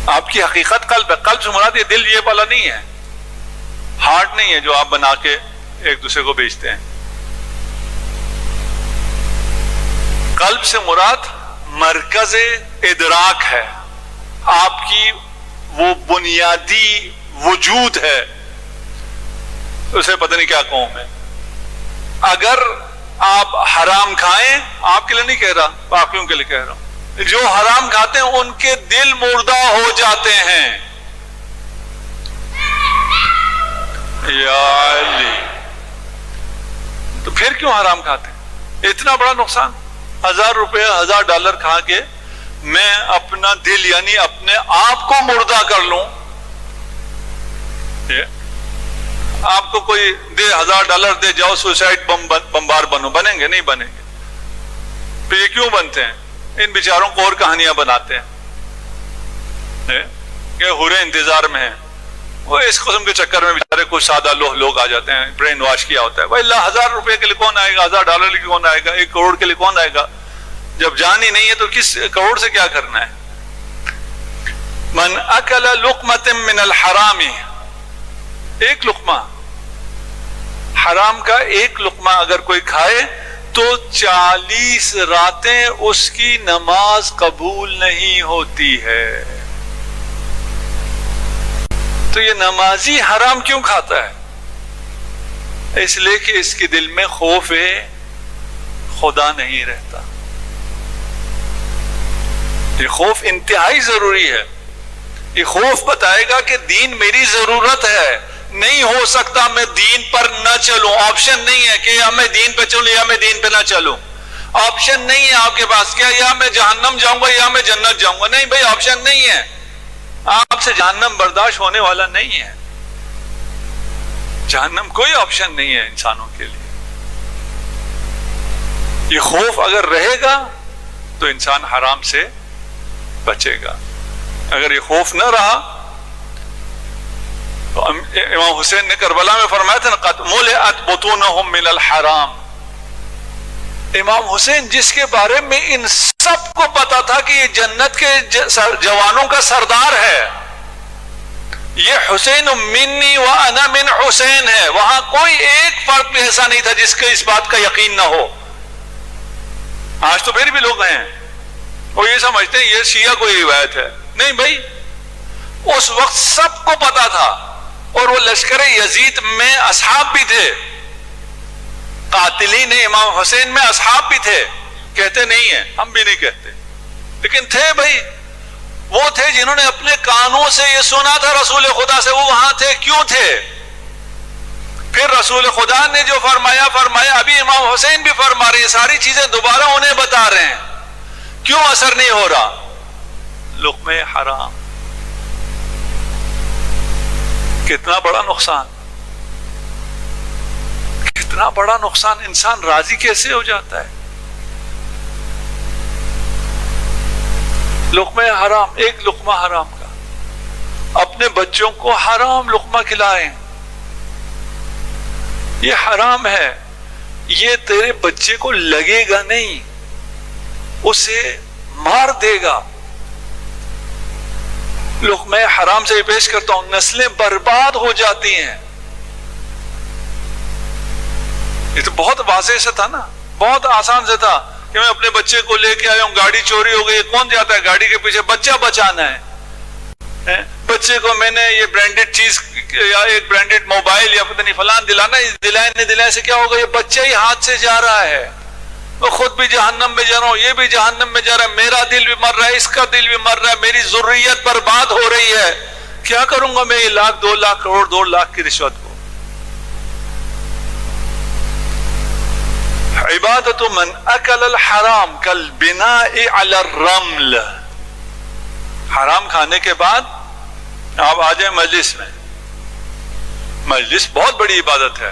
آپ کی حقیقت قلب ہے۔ قلب سے مراد یہ دل یہ والا نہیں ہے، ہارٹ نہیں ہے جو آپ بنا کے ایک دوسرے کو بیچتے ہیں۔ قلب سے مراد مرکز ادراک ہے، آپ کی وہ بنیادی وجود ہے، اسے پتہ نہیں کیا قوم ہے۔ اگر آپ حرام کھائیں، آپ کے لیے نہیں کہہ رہا، باقیوں کے لیے کہہ رہا ہوں، جو حرام کھاتے ہیں ان کے دل مردہ ہو جاتے ہیں۔ یا علی، تو پھر کیوں حرام کھاتے ہیں؟ اتنا بڑا نقصان، 1000 روپے $1000 کھا کے میں اپنا دل یعنی اپنے آپ کو مردہ کر لوں۔ آپ کو کوئی دے $1000 دے، جاؤ سوسائڈ بمبار بنو، بنیں گے؟ نہیں بنیں گے۔ پھر یہ کیوں بنتے ہیں؟ ان بیچاروں کو اور کہانیاں بناتے ہیں کہ حوریں انتظار میں ہیں، وہ اس قسم کے چکر میں بیچارے کچھ سادہ لوگ آ جاتے ہیں، برین واش کیا ہوتا ہے۔ بھائی اللہ، 1000 روپے کے لیے کون آئے گا؟ $1000 کے لیے کون آئے گا؟ 1 کروڑ کے لیے کون آئے گا؟ جب جان ہی نہیں ہے تو کس کروڑ سے کیا کرنا ہے؟ من اکل لقمۃ من الحرام، ایک لقمہ حرام کا، ایک لقمہ اگر کوئی کھائے تو 40 راتیں اس کی نماز قبول نہیں ہوتی ہے۔ تو یہ نمازی حرام کیوں کھاتا ہے؟ اس لیے کہ اس کے دل میں خوف خدا نہیں رہتا۔ یہ خوف انتہائی ضروری ہے۔ یہ خوف بتائے گا کہ دین میری ضرورت ہے، نہیں ہو سکتا میں دین پر نہ چلوں۔ آپشن نہیں ہے کہ یا میں دین پہ چلوں یا میں دین پہ نہ چلوں۔ آپشن نہیں ہے آپ کے پاس کیا یا میں جہنم جاؤں گا یا میں جنت جاؤں گا۔ نہیں بھائی، آپشن نہیں ہے۔ آپ سے جہنم برداشت ہونے والا نہیں ہے۔ جہنم کوئی آپشن نہیں ہے انسانوں کے لیے. یہ خوف اگر رہے گا تو انسان حرام سے بچے گا. اگر یہ خوف نہ رہا تو امام حسین نے کربلا میں فرمایا تھا قد ملئت بطونہم من الحرام. امام حسین جس کے بارے میں ان سب کو پتا تھا کہ یہ جنت کے جوانوں کا سردار ہے, یہ حسین منی وانا من حسین ہے, وہاں کوئی ایک فرد بھی ایسا نہیں تھا جس کے اس بات کا یقین نہ ہو. آج تو پھر بھی لوگ ہیں وہ یہ سمجھتے ہیں یہ شیعہ کوئی روایت ہے. نہیں بھائی, اس وقت سب کو پتا تھا, اور وہ لشکر یزید میں اصحاب بھی تھے, قاتلین امام حسین میں اصحاب بھی تھے. کہتے نہیں ہیں, ہم بھی نہیں کہتے, لیکن تھے بھائی. وہ تھے جنہوں نے اپنے کانوں سے یہ سنا تھا رسول خدا سے. وہ وہاں تھے, کیوں تھے؟ پھر رسول خدا نے جو فرمایا ابھی امام حسین بھی فرما رہے ہیں, ساری چیزیں دوبارہ انہیں بتا رہے ہیں. کیوں اثر نہیں ہو رہا؟ لقمہ حرام. کتنا بڑا نقصان, کتنا بڑا نقصان. انسان راضی کیسے ہو جاتا ہے؟ لقمہ حرام, ایک لقمہ حرام کا. اپنے بچوں کو حرام لقمہ کھلائیں, یہ حرام ہے. یہ تیرے بچے کو لگے گا نہیں, اسے مار دے گا. لقمہ حرام سے پیش کرتا ہوں, نسلیں برباد ہو جاتی ہیں. یہ تو بہت واضح سے تھا نا, بہت آسان سے تھا کہ میں اپنے بچے کو لے کے آیا ہوں, گاڑی چوری ہو گئی, کون جاتا ہے گاڑی کے پیچھے؟ بچہ بچانا ہے. بچے کو میں نے یہ برانڈڈ چیز یا ایک برانڈڈ موبائل یا پتہ نہیں فلان دلانا, دلائے دلائے سے کیا ہوگا؟ یہ بچہ ہی ہاتھ سے جا رہا ہے. میں خود بھی جہنم میں جا رہا ہوں, یہ بھی جہنم میں جا رہا ہے, میرا دل بھی مر رہا ہے, اس کا دل بھی مر رہا ہے, میری ذریت برباد ہو رہی ہے. کیا کروں گا میں یہ لاکھ 2 لاکھ کروڑ 2 لاکھ کی رشوت کو؟ عبادت من اکل الحرام کالبناء علی الرمل. حرام کھانے کے بعد آپ آ جائیں مجلس میں, مجلس بہت بڑی عبادت ہے.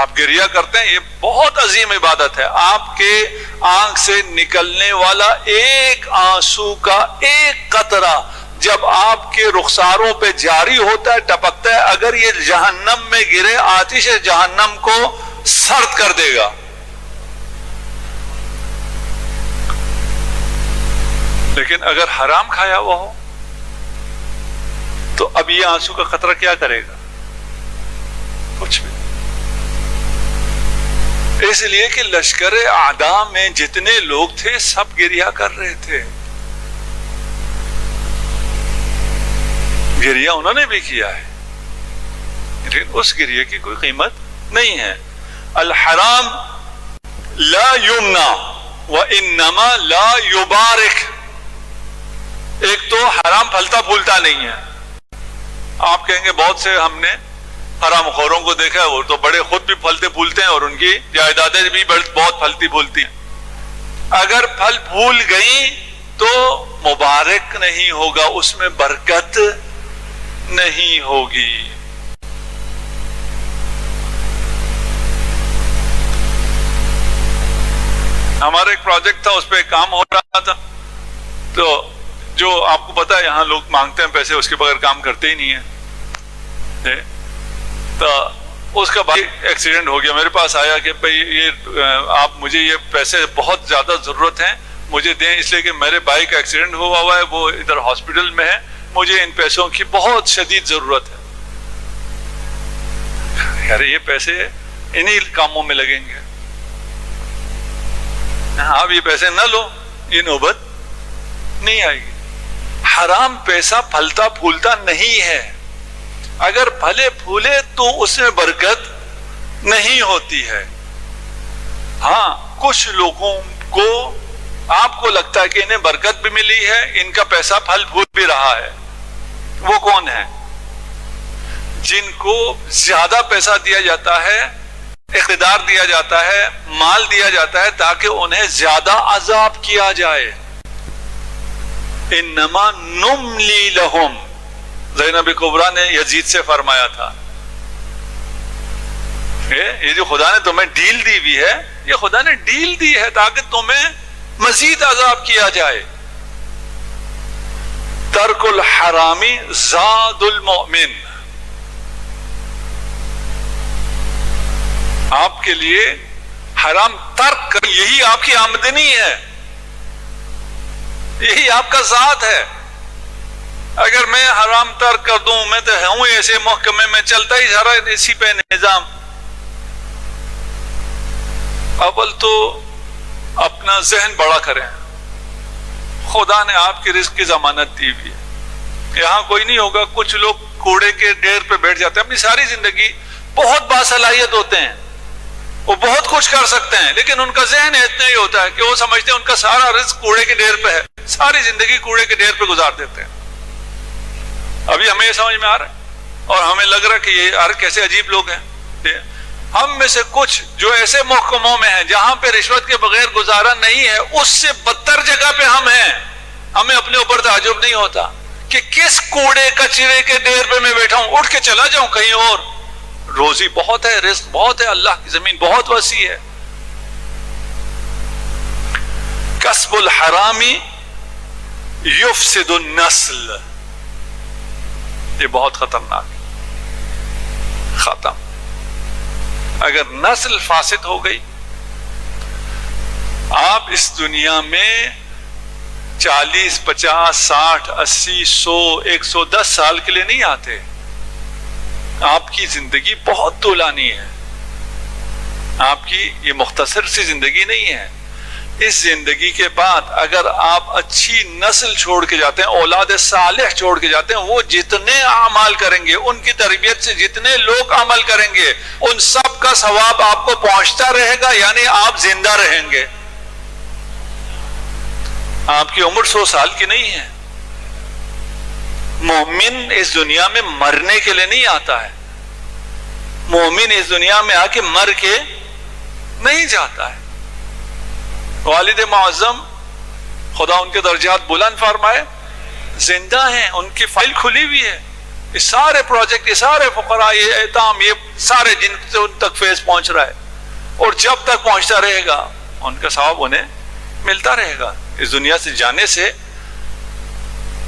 آپ گریہ کرتے ہیں, یہ بہت عظیم عبادت ہے. آپ کے آنکھ سے نکلنے والا ایک آنسو کا ایک قطرہ جب آپ کے رخساروں پہ جاری ہوتا ہے, ٹپکتا ہے, اگر یہ جہنم میں گرے, آتش جہنم کو سرد کر دے گا. لیکن اگر حرام کھایا ہوا ہو تو اب یہ آنسو کا قطرہ کیا کرے گا؟ کچھ بھی. اس لیے کہ لشکر اعداء میں جتنے لوگ تھے سب گریہ کر رہے تھے. گریہ انہوں نے بھی کیا ہے, لیکن اس گریہ کی کوئی قیمت نہیں ہے. الحرام لا یمنع وانما لا یبارک. ایک تو حرام پھلتا پھولتا نہیں ہے. آپ کہیں گے بہت سے ہم نے حرام خوروں کو دیکھا ہے, وہ تو بڑے خود بھی پھلتے پھولتے ہیں اور ان کی جائیدادیں بھی بہت پھلتی پھولتی ہیں. اگر پھل پھول گئی تو مبارک نہیں ہوگا, اس میں برکت نہیں ہوگی. ہمارا ایک پروجیکٹ تھا, اس پہ کام ہو رہا تھا, تو جو آپ کو پتا ہے یہاں لوگ مانگتے ہیں پیسے, اس کے بغیر کام کرتے ہی نہیں ہیں. تو اس کا بھائی ایکسیڈنٹ ہو گیا, میرے پاس آیا کہ بھائی یہ آپ مجھے یہ پیسے بہت زیادہ ضرورت ہیں, مجھے دیں, اس لیے کہ میرے بھائی کا ایکسیڈنٹ ہوا ہوا ہے, وہ ادھر ہاسپٹل میں ہے, مجھے ان پیسوں کی بہت شدید ضرورت ہے. یار یہ پیسے انہی کاموں میں لگیں گے, آپ یہ پیسے نہ لو, یہ نوبت نہیں آئے گی. حرام پیسہ پھلتا پھولتا نہیں ہے. اگر پھلے پھولے تو اس میں برکت نہیں ہوتی ہے. ہاں کچھ لوگوں کو آپ کو لگتا ہے کہ انہیں برکت بھی ملی ہے, ان کا پیسہ پھل پھول بھی رہا ہے. وہ کون ہے؟ جن کو زیادہ پیسہ دیا جاتا ہے, اقتدار دیا جاتا ہے, مال دیا جاتا ہے تاکہ انہیں زیادہ عذاب کیا جائے. انما نملی لہم, زینب کبریٰ نے یزید سے فرمایا تھا یہ جو خدا نے تمہیں ڈیل دی ہوئی ہے، یہ خدا نے ڈیل دی ہے تاکہ تمہیں مزید عذاب کیا جائے. ترک الحرامی زاد المؤمن. آپ کے لیے حرام ترک کر، یہی آپ کی آمدنی ہے، یہی آپ کا ذات ہے. اگر میں حرام ترک کر دوں، میں تو ہوں ایسے محکمے میں چلتا ہی سارا اسی پہ نظام. اول تو اپنا ذہن بڑا کریں. خدا نے آپ کے رزق کی ضمانت دی ہوئی ہے. یہاں کوئی نہیں ہوگا. کچھ لوگ کوڑے کے ڈھیر پہ بیٹھ جاتے ہیں، اپنی ساری زندگی بہت باصلاحیت ہوتے ہیں، وہ بہت کچھ کر سکتے ہیں، لیکن ان کا ذہن اتنا ہی ہوتا ہے کہ وہ سمجھتے ہیں ان کا سارا رزق کوڑے کے ڈھیر پہ ہے، ساری زندگی کوڑے کے ڈھیر پہ گزار دیتے ہیں. ابھی ہمیں یہ سمجھ میں آ رہا ہے اور ہمیں لگ رہا ہے کہ یہ یار کیسے عجیب لوگ ہیں. ہم میں سے کچھ جو ایسے محکموں میں ہیں جہاں پہ رشوت کے بغیر گزارا نہیں ہے، اس سے بدتر جگہ پہ ہم ہیں. ہمیں اپنے اوپر تعجب نہیں ہوتا کہ کس کوڑے کچرے کے ڈھیر پہ میں بیٹھا ہوں، اٹھ کے چلا جاؤں کہیں اور. روزی بہت ہے، رزق بہت ہے، اللہ کی زمین بہت وسیع ہے. کسب الحرامی یفسد النسل، یہ بہت خطرناک ہے. ختم. اگر نسل فاسد ہو گئی، آپ اس دنیا میں 40 50 60 80 100 110 سال کے لیے نہیں آتے. آپ کی زندگی بہت طولانی ہے، آپ کی یہ مختصر سی زندگی نہیں ہے. اس زندگی کے بعد اگر آپ اچھی نسل چھوڑ کے جاتے ہیں، اولاد صالح چھوڑ کے جاتے ہیں، وہ جتنے اعمال کریں گے، ان کی تربیت سے جتنے لوگ عمل کریں گے، ان سب کا ثواب آپ کو پہنچتا رہے گا. یعنی آپ زندہ رہیں گے. آپ کی عمر 100 سال کی نہیں ہے. مومن اس دنیا میں مرنے کے لیے نہیں آتا ہے. مومن اس دنیا میں آ کے مر کے نہیں جاتا ہے. والد معظم خدا ان کے درجات بلند فرمائے زندہ ہیں، ان کی فائل کھلی ہوئی ہے. یہ سارے پروجیکٹ، یہ سارے فقراء، یہ ایتام، یہ سارے جن سے ان تک فیض پہنچ رہا ہے، اور جب تک پہنچتا رہے گا ان کا ثواب انہیں ملتا رہے گا. اس دنیا سے جانے سے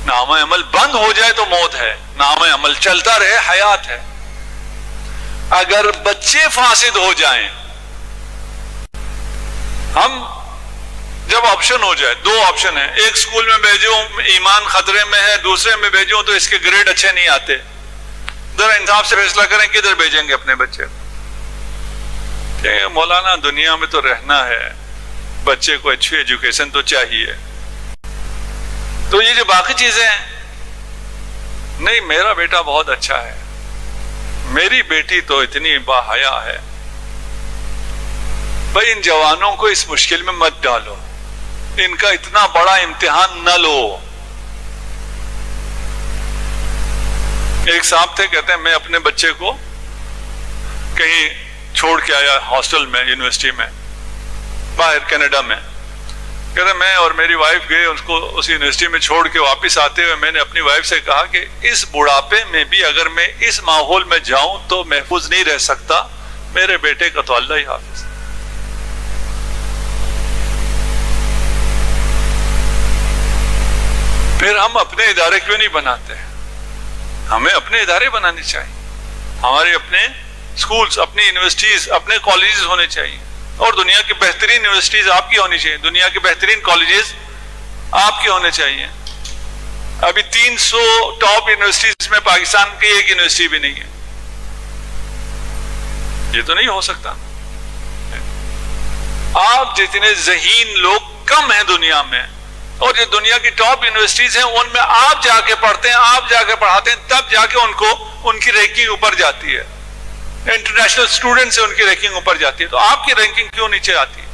نام عمل بند ہو جائے تو موت ہے، نام عمل چلتا رہے حیات ہے. اگر بچے فاسد ہو جائیں، ہم جب آپشن ہو جائے، 2 آپشن ہیں، ایک اسکول میں بھیجوں ایمان خطرے میں ہے، دوسرے میں بھیجوں تو اس کے گریڈ اچھے نہیں آتے. ذرا انصاف سے فیصلہ کریں کدھر بھیجیں گے اپنے بچے. مولانا دنیا میں تو رہنا ہے، بچے کو اچھی ایجوکیشن تو چاہیے. تو یہ جو باقی چیزیں ہیں، نہیں میرا بیٹا بہت اچھا ہے، میری بیٹی تو اتنی باحیا ہے. بھائی ان جوانوں کو اس مشکل میں مت ڈالو، ان کا اتنا بڑا امتحان نہ لو. ایک صاحب تھے، کہتے ہیں میں اپنے بچے کو کہیں چھوڑ کے آیا ہاسٹل میں، یونیورسٹی میں باہر کینیڈا میں. کہتے ہیں میں اور میری وائف گئے اس کو اس یونیورسٹی میں چھوڑ کے. واپس آتے ہوئے میں نے اپنی وائف سے کہا کہ اس بڑھاپے میں بھی اگر میں اس ماحول میں جاؤں تو محفوظ نہیں رہ سکتا، میرے بیٹے کا تو اللہ ہی حافظ. پھر ہم اپنے ادارے کیوں نہیں بناتے؟ ہمیں اپنے ادارے بنانے چاہیے. ہمارے اپنے سکولز، اپنی یونیورسٹیز، اپنے کالجز ہونے چاہیے. اور دنیا کی بہترین یونیورسٹیز آپ کی ہونی چاہیے، دنیا کے بہترین کالجز آپ کے ہونے چاہیے. ابھی 300 ٹاپ یونیورسٹیز میں پاکستان کی ایک یونیورسٹی بھی نہیں ہے. یہ تو نہیں ہو سکتا. آپ جتنے ذہین لوگ کم ہیں دنیا میں، اور جو دنیا کی ٹاپ یونیورسٹیز ہیں ان میں آپ جا کے پڑھتے ہیں، آپ جا کے پڑھاتے ہیں، تب جا کے ان کی رینکنگ اوپر جاتی ہے. انٹرنیشنل اسٹوڈنٹ سے ان کی رینکنگ اوپر جاتی ہے. تو آپ کی رینکنگ کیوں نیچے آتی ہے؟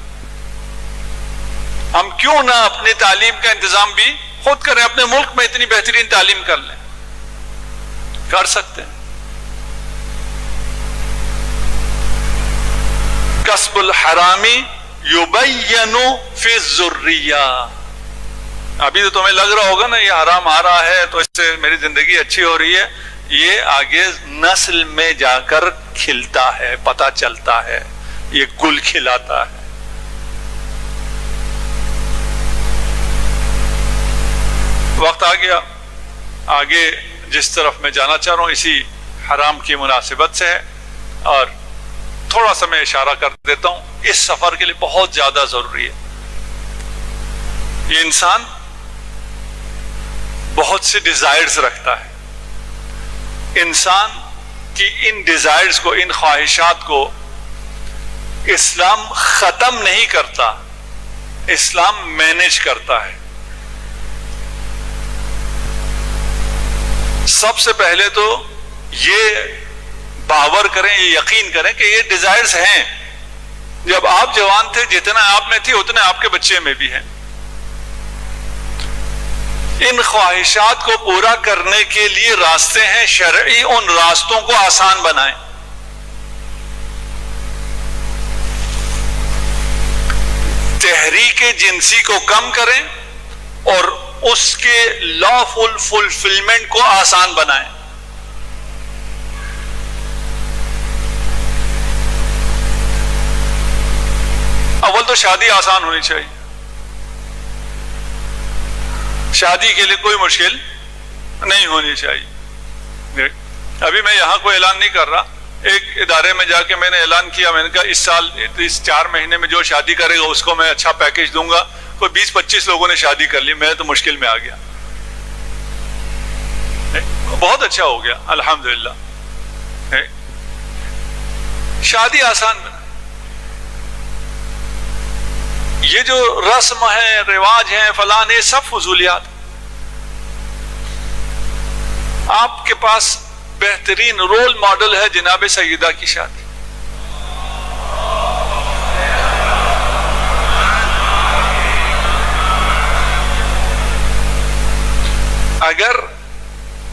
ہم کیوں نہ اپنی تعلیم کا انتظام بھی خود کریں، اپنے ملک میں اتنی بہترین تعلیم کر لیں. کر سکتے ہیں. کسب الحرامی یبین فی الذریہ. ابھی تو تمہیں لگ رہا ہوگا نا یہ حرام آ رہا ہے تو اس سے میری زندگی اچھی ہو رہی ہے. یہ آگے نسل میں جا کر کھلتا ہے، پتہ چلتا ہے، یہ گل کھلاتا ہے۔ وقت آ گیا، آگے جس طرف میں جانا چاہ رہا ہوں اسی حرام کی مناسبت سے ہے، اور تھوڑا سا میں اشارہ کر دیتا ہوں، اس سفر کے لیے بہت زیادہ ضروری ہے۔ یہ انسان بہت سے ڈیزائرز رکھتا ہے، انسان کی ان ڈیزائرز کو، ان خواہشات کو اسلام ختم نہیں کرتا، اسلام مینیج کرتا ہے۔ سب سے پہلے تو یہ باور کریں، یہ یقین کریں کہ یہ ڈیزائرز ہیں، جب آپ جوان تھے جتنا آپ میں تھی اتنے آپ کے بچے میں بھی ہیں۔ ان خواہشات کو پورا کرنے کے لیے راستے ہیں شرعی، ان راستوں کو آسان بنائیں۔ تحریک جنسی کو کم کریں اور اس کے لافل فلفلمنٹ کو آسان بنائیں۔ اول تو شادی آسان ہونی چاہیے، شادی کے لیے کوئی مشکل نہیں ہونی چاہیے۔ ابھی میں یہاں کوئی اعلان نہیں کر رہا، ایک ادارے میں جا کے میں نے اعلان کیا، میں نے کہا اس سال اس 4 مہینے میں جو شادی کرے گا اس کو میں اچھا پیکیج دوں گا۔ کوئی 20-25 لوگوں نے شادی کر لی، میں تو مشکل میں آ گیا۔ بہت اچھا ہو گیا الحمدللہ۔ شادی آسان بنا، یہ جو رسم ہے، رواج ہیں، فلان، یہ سب فضولیات۔ آپ کے پاس بہترین رول ماڈل ہے جناب سیدہ کی شادی۔ اگر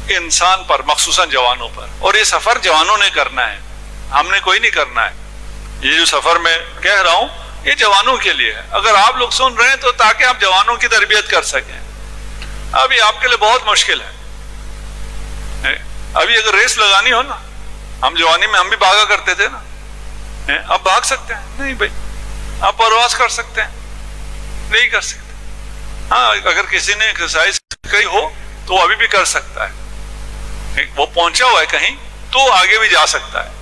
انسان پر، مخصوصاً جوانوں پر، اور یہ سفر جوانوں نے کرنا ہے، ہم نے کوئی نہیں کرنا ہے، یہ جو سفر میں کہہ رہا ہوں یہ جوانوں کے لیے ہے۔ اگر آپ لوگ سن رہے ہیں تو تاکہ آپ جوانوں کی تربیت کر سکیں۔ ابھی آپ کے لیے بہت مشکل ہے، ابھی اگر ریس لگانی ہو نا، ہم جوانی میں ہم بھی بھاگا کرتے تھے نا، اب بھاگ سکتے ہیں؟ نہیں بھائی۔ آپ پرواز کر سکتے ہیں؟ نہیں کر سکتے۔ ہاں، اگر کسی نے ایکسرسائز کی ہو تو وہ ابھی بھی کر سکتا ہے، وہ پہنچا ہوا ہے کہیں تو آگے بھی جا سکتا ہے۔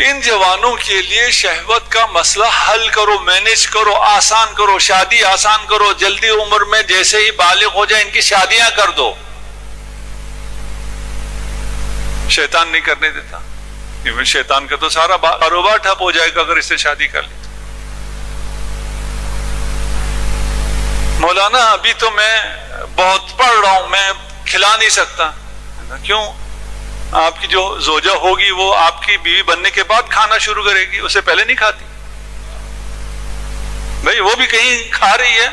ان جوانوں کے لیے شہوت کا مسئلہ حل کرو، مینیج کرو، آسان کرو، شادی آسان کرو، جلدی عمر میں جیسے ہی بالغ ہو جائے ان کی شادیاں کر دو۔ شیطان نہیں کرنے دیتا، شیطان کا تو سارا کاروبار ٹھپ ہو جائے گا اگر اس سے شادی کر لی۔ مولانا ابھی تو میں بہت پڑھ رہا ہوں، میں کھلا نہیں سکتا۔ کیوں؟ آپ کی جو زوجہ ہوگی وہ آپ کی بیوی بننے کے بعد کھانا شروع کرے گی، اس سے پہلے نہیں کھاتی۔ بھائی وہ بھی کہیں کھا رہی ہے،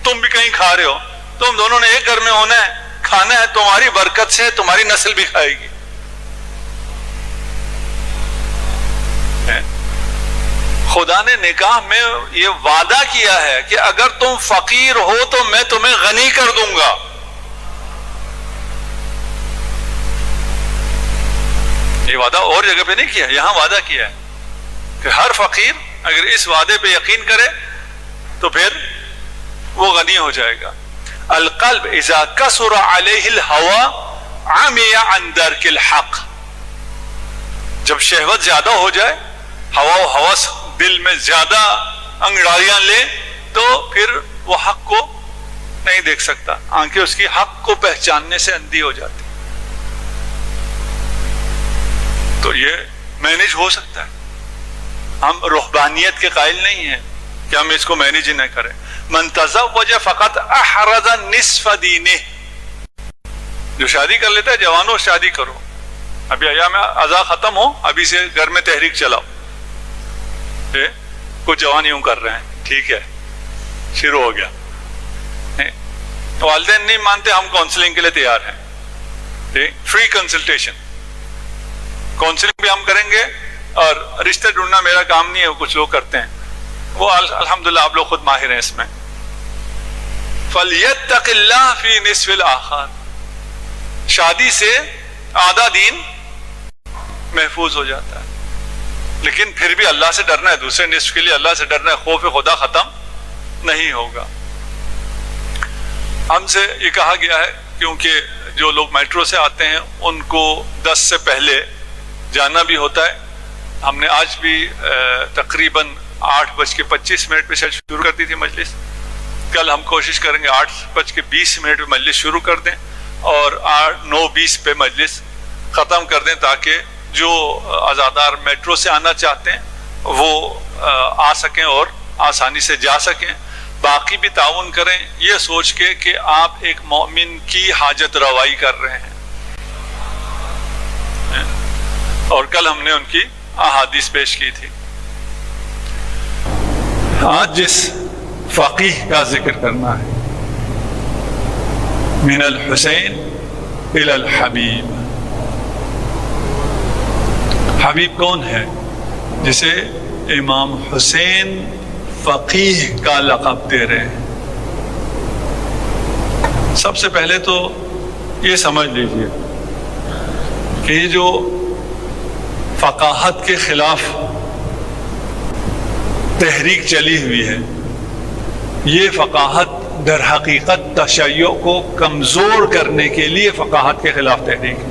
تم بھی کہیں کھا رہے ہو، تم دونوں نے ایک گھر میں ہونا ہے، کھانا ہے، تمہاری برکت سے تمہاری نسل بھی کھائے گی۔ خدا نے نکاح میں یہ وعدہ کیا ہے کہ اگر تم فقیر ہو تو میں تمہیں غنی کر دوں گا۔ یہ وعدہ اور جگہ پہ نہیں کیا، یہاں وعدہ کیا ہے کہ ہر فقیر اگر اس وعدے پہ یقین کرے تو پھر وہ غنی ہو جائے گا۔ القلب اذا کثر علیہ الہوى عمی عن درک الحق، جب شہوت زیادہ ہو جائے، ہوا و ہوس دل میں زیادہ انگڑائیاں لے تو پھر وہ حق کو نہیں دیکھ سکتا، آنکھیں اس کی حق کو پہچاننے سے اندھی ہو جاتی۔ تو یہ مینیج ہو سکتا ہے، ہم رہبانیت کے قائل نہیں ہیں کہ ہم اس کو مینیج ہی نہ کریں۔ من تزوج فقط احرز نصف دینہ، جو شادی کر لیتا ہے، جوانوں شادی کرو، ابھی ایام عزا ختم ہو، ابھی سے گھر میں تحریک چلاؤ۔ کچھ جوان یوں کر رہے ہیں، ٹھیک ہے، شروع ہو گیا۔ والدین نہیں مانتے، ہم کاؤنسلنگ کے لیے تیار ہیں، فری کنسلٹیشن، کاؤنسلنگ بھی ہم کریں گے، اور رشتہ ڈھونڈنا میرا کام نہیں ہے، وہ کچھ لوگ کرتے ہیں، وہ الحمدللہ آپ لوگ خود ماہر ہیں اس میں۔ فَلْيَتَّقِ اللَّهَ فِي نِصْفِ الْآخَرِ، شادی سے آدھا دین محفوظ ہو جاتا ہے. لیکن پھر بھی اللہ سے ڈرنا ہے, دوسرے نصف کے لیے اللہ سے ڈرنا ہے, خوف خدا ختم نہیں ہوگا. ہم سے یہ کہا گیا ہے کیونکہ جو لوگ میٹرو سے آتے ہیں ان کو 10 سے پہلے جانا بھی ہوتا ہے. ہم نے آج بھی تقریباً 8:25 پہ شروع کر دی تھی مجلس. کل ہم کوشش کریں گے 8:20 پہ مجلس شروع کر دیں اور 9:20 پہ مجلس ختم کر دیں, تاکہ جو عزادار میٹرو سے آنا چاہتے ہیں وہ آ سکیں اور آسانی سے جا سکیں. باقی بھی تعاون کریں یہ سوچ کے کہ آپ ایک مومن کی حاجت روائی کر رہے ہیں. اور کل ہم نے ان کی احادیث پیش کی تھی. آج جس فقیہ کا ذکر کرنا ہے, من الحسین الی الحبیب. حبیب کون ہے؟ جسے امام حسین فقیہ کا لقب دے رہے ہیں. سب سے پہلے تو یہ سمجھ لیجئے کہ یہ جو فقاہت کے خلاف تحریک چلی ہوئی ہے, یہ فقاہت در حقیقت تشیع کو کمزور کرنے کے لیے فقاہت کے خلاف تحریک ہے.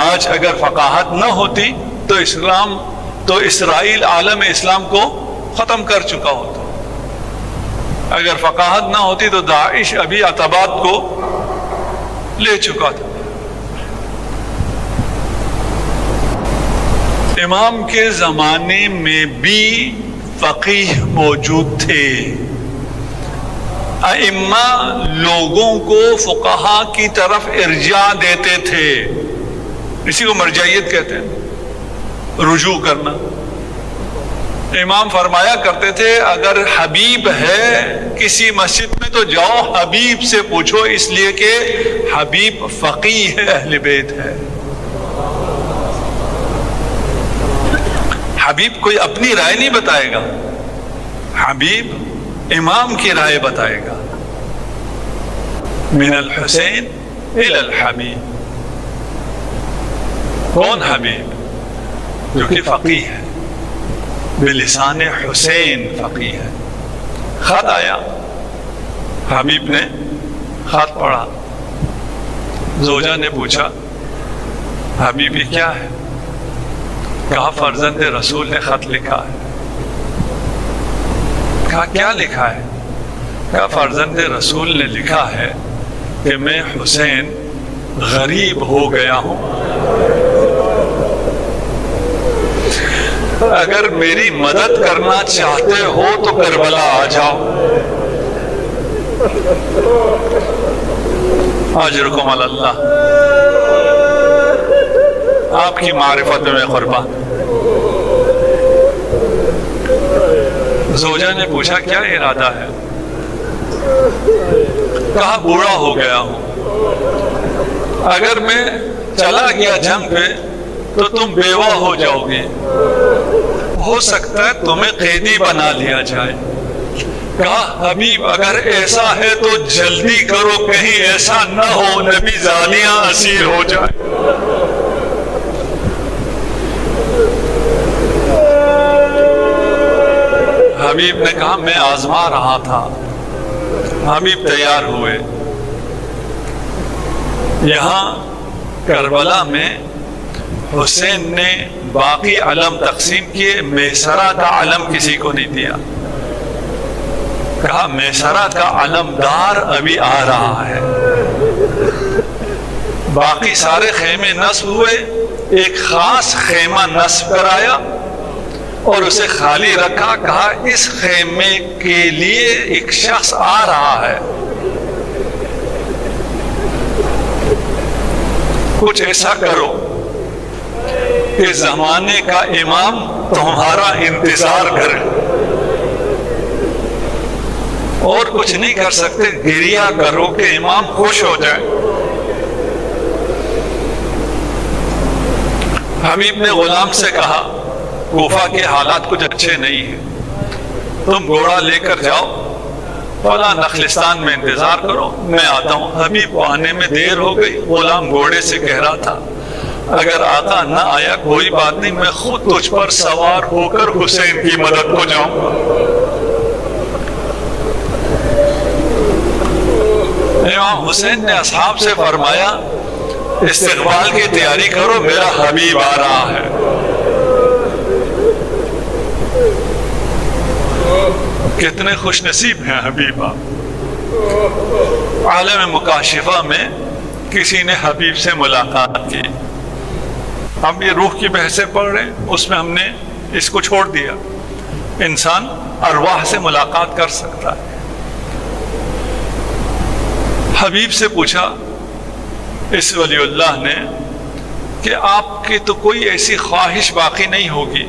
آج اگر فقاہت نہ ہوتی تو اسرائیل عالم اسلام کو ختم کر چکا ہوتا. اگر فقاہت نہ ہوتی تو داعش ابھی عتبات کو لے چکا تھا. امام کے زمانے میں بھی فقیہ موجود تھے. ائمہ لوگوں کو فقہا کی طرف ارجاع دیتے تھے. اسی کو مرجعیت کہتے ہیں, رجوع کرنا. امام فرمایا کرتے تھے اگر حبیب ہے کسی مسجد میں تو جاؤ حبیب سے پوچھو, اس لیے کہ حبیب فقیہ ہے, اہل بیت ہے. حبیب کوئی اپنی رائے نہیں بتائے گا, حبیب امام کی رائے بتائے گا. من الحسین الی الحبیب. کون حبیب؟ جو کہ فقیہ ہے, بلسان حسین فقیہ ہے. خط آیا, حبیب نے خط پڑھا. زوجہ نے پوچھا حبیبی کیا ہے؟ کہا فرزند رسول نے خط لکھا ہے. کہا کیا لکھا ہے؟ کہا فرزند رسول نے لکھا ہے کہ میں حسین غریب ہو گیا ہوں, اگر میری مدد کرنا چاہتے ہو تو کربلا آ جاؤ. اجرکم علی اللہ, آپ کی معرفت میں قربان. زوجہ نے پوچھا کیا ارادہ ہے؟ کہا بوڑھا ہو گیا ہوں, اگر میں چلا گیا جنگ پہ تو تم بیوہ ہو جاؤ گے, ہو سکتا ہے تمہیں قیدی بنا لیا جائے. کہا حبیب اگر ایسا ہے تو جلدی کرو, کہیں ایسا نہ ہو نبی زانیہ اسیر ہو جائے. حبیب نے کہا میں آزما رہا تھا. حبیب تیار ہوئے. یہاں کربلا میں حسین نے باقی علم تقسیم کیے, میسرہ کا علم کسی کو نہیں دیا. کہا میسرہ کا علمدار ابھی آ رہا ہے. باقی سارے خیمے نصب ہوئے, ایک خاص خیمہ نصب کرایا اور اسے خالی رکھا. کہا اس خیمے کے لیے ایک شخص آ رہا ہے, کچھ ایسا کرو کہ زمانے کا امام تمہارا انتظار کرے, اور کچھ نہیں کر سکتے, گریہ کرو کہ امام خوش ہو جائے. حبیب نے غلام سے کہا کوفہ کے حالات کچھ اچھے نہیں ہیں, تم گھوڑا لے کر جاؤ فلاں نخلستان میں انتظار کرو، میں آتا ہوں۔ حبیب کو آنے میں دیر ہو گئی، غلام گھوڑے سے کہہ رہا تھا اگر آقا نہ آیا کوئی بات نہیں، میں خود تجھ پر سوار ہو کر حسین کی مدد کو جاؤں گا۔ امام حسین نے اصحاب سے فرمایا استقبال کی تیاری کرو، میرا حبیب آ رہا ہے۔ کتنے خوش نصیب ہیں حبیب آپ۔ عالم مکاشفہ میں کسی نے حبیب سے ملاقات کی، ہم یہ روح کی بحثیں پڑھ رہے ہیں، اس میں ہم نے اس کو چھوڑ دیا۔ انسان ارواح سے ملاقات کر سکتا ہے۔ حبیب سے پوچھا اس ولی اللہ نے کہ آپ کی تو کوئی ایسی خواہش باقی نہیں ہوگی۔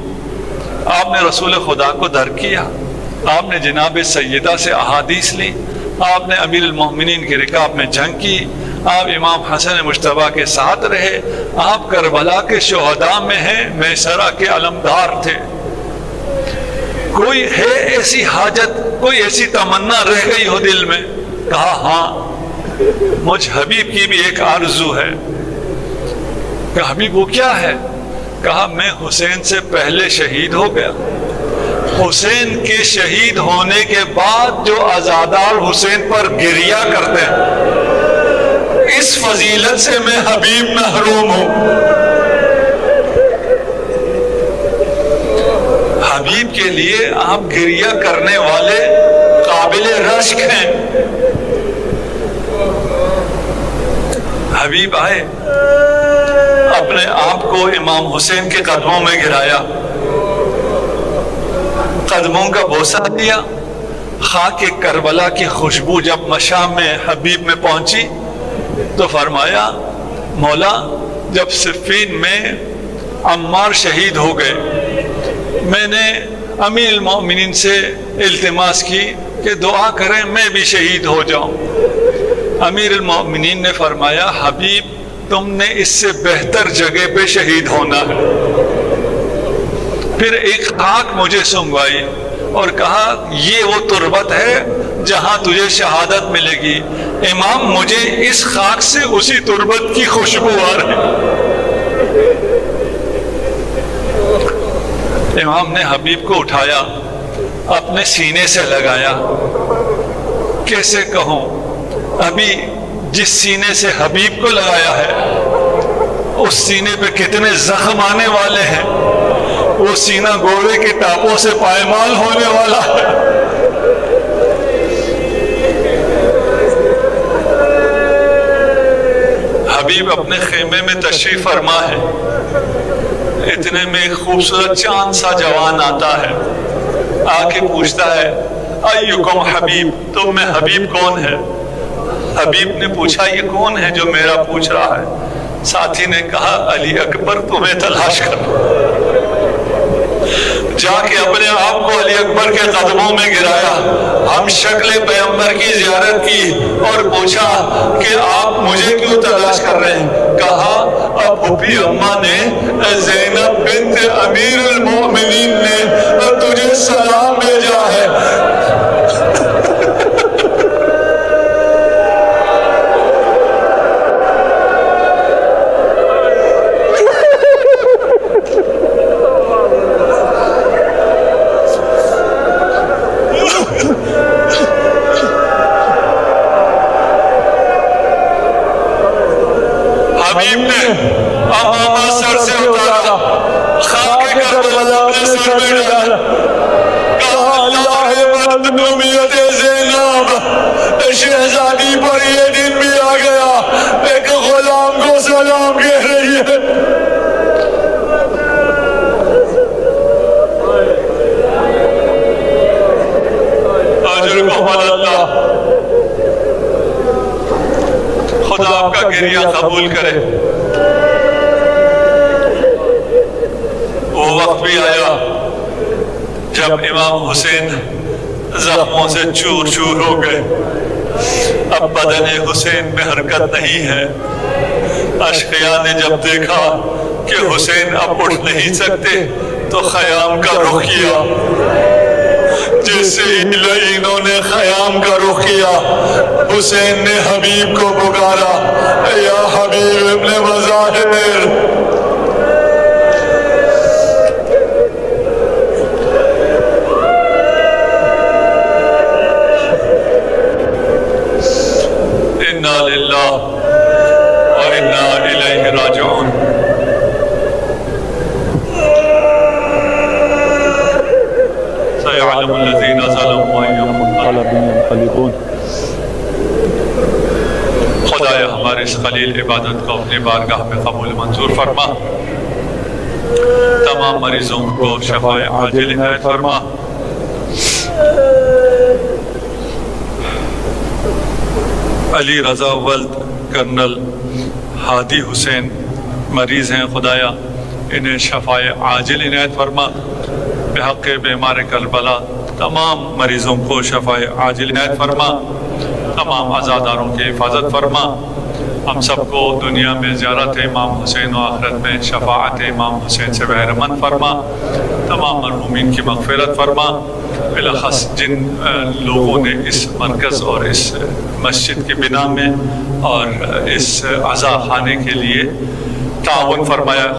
آپ نے رسول خدا کو در کیا، آپ نے جناب سیدہ سے احادیث لی، آپ نے امیر المومنین کے رکاب میں جنگ کی، آپ امام حسن مجتبیٰ کے ساتھ رہے، آپ کربلا کے شہداء میں ہیں، میسرہ کے علمدار تھے۔ کوئی ہے ایسی حاجت، کوئی ایسی تمنا رہ گئی ہو دل میں؟ کہا ہاں، مجھ حبیب کی بھی ایک آرزو ہے۔ کہا حبیب وہ کیا ہے؟ کہا میں حسین سے پہلے شہید ہو گیا، حسین کے شہید ہونے کے بعد جو عزادار حسین پر گریہ کرتے ہیں، اس فضیلت سے میں حبیب محروم ہوں۔ حبیب کے لیے آپ گریہ کرنے والے قابل رشک ہیں۔ حبیب آئے، اپنے آپ کو امام حسین کے قدموں میں گرایا، قدموں کا بوسہ دیا۔ خاک کربلا کی خوشبو جب مشام میں حبیب میں پہنچی تو فرمایا مولا جب صفین میں عمار شہید ہو گئے، میں نے امیر المومنین سے التماس کی کہ دعا کریں میں بھی شہید ہو جاؤں۔ امیر المومنین نے فرمایا حبیب تم نے اس سے بہتر جگہ پہ شہید ہونا ہے۔ پھر ایک خاک مجھے سنگوائی اور کہا یہ وہ تربت ہے جہاں تجھے شہادت ملے گی۔ امام مجھے اس خاک سے اسی تربت کی خوشبو آ رہی۔ امام نے حبیب کو اٹھایا، اپنے سینے سے لگایا۔ کیسے کہوں، ابھی جس سینے سے حبیب کو لگایا ہے اس سینے پہ کتنے زخم آنے والے ہیں، وہ سینہ گھوڑے کے ٹاپوں سے پائمال ہونے والا ہے۔ حبیب اپنے خیمے میں تشریف فرما ہے، اتنے میں ایک خوبصورت چاند سا جوان آتا ہے، آ کے پوچھتا ہے ایکم حبیب، تم میں حبیب کون ہے؟ حبیب نے پوچھا یہ کون ہے جو میرا پوچھ رہا ہے؟ ساتھی نے کہا علی اکبر تمہیں تلاش کر۔ جا کے اپنے آپ کو علی اکبر کے قدموں میں گرایا، ہم شکل پیغمبر کی زیارت کی اور پوچھا کہ آپ مجھے کیوں تلاش کر رہے ہیں؟ کہا اب پھوپھی اماں نے زینب بنت امیر المومنین نے تجھے سلام بھیجا ہے۔ حبیب نے امامہ سر سے اتارا، خاک کربلا اپنے سر میں ڈالا، کہا اللہ مظلومیت زینب، شہزادی پر یہ دن بھی آ گیا، ایک غلام کو سلام کہہ رہی ہے۔ اجر کو مل اللہ، خدا آپ کا گریہ قبول کرے۔ وہ وقت بھی آیا جب امام حسین زخموں سے چور چور ہو گئے، اب بدن حسین میں حرکت نہیں ہے۔ اشقیاء نے جب دیکھا کہ حسین اب اٹھ نہیں سکتے تو خیام کا رخ کیا، جیسے ہی لعینوں نے خیام کا رخ کیا حسین نے حبیب کو پکارا یا حبیب ابن مظاہر. انا للہ و انا الیہ راجعون. سيعلم الذين ظلموا أي منقلب ينقلبون. خدایا ہمارے اس خلیل عبادت کو اپنی بارگاہ میں قبول منظور فرما. تمام مریضوں کو شفاء عاجل عنایت فرما. علی رضا ولد کرنل ہادی حسین مریض ہیں، خدایا انہیں شفاء عاجل عنایت فرما. بحق بیمار کربلا تمام مریضوں کو شفاء عاجل عنایت فرما. تمام عزاداروں کی حفاظت فرما. ہم سب کو دنیا میں زیارت امام حسین و آخرت میں شفاعت امام حسین سے بہرمند فرما. تمام مرحومین کی مغفرت فرما. بالاخص جن لوگوں نے اس مرکز اور اس مسجد کی بنا میں اور اس عزا خانے کے لیے تعاون فرمایا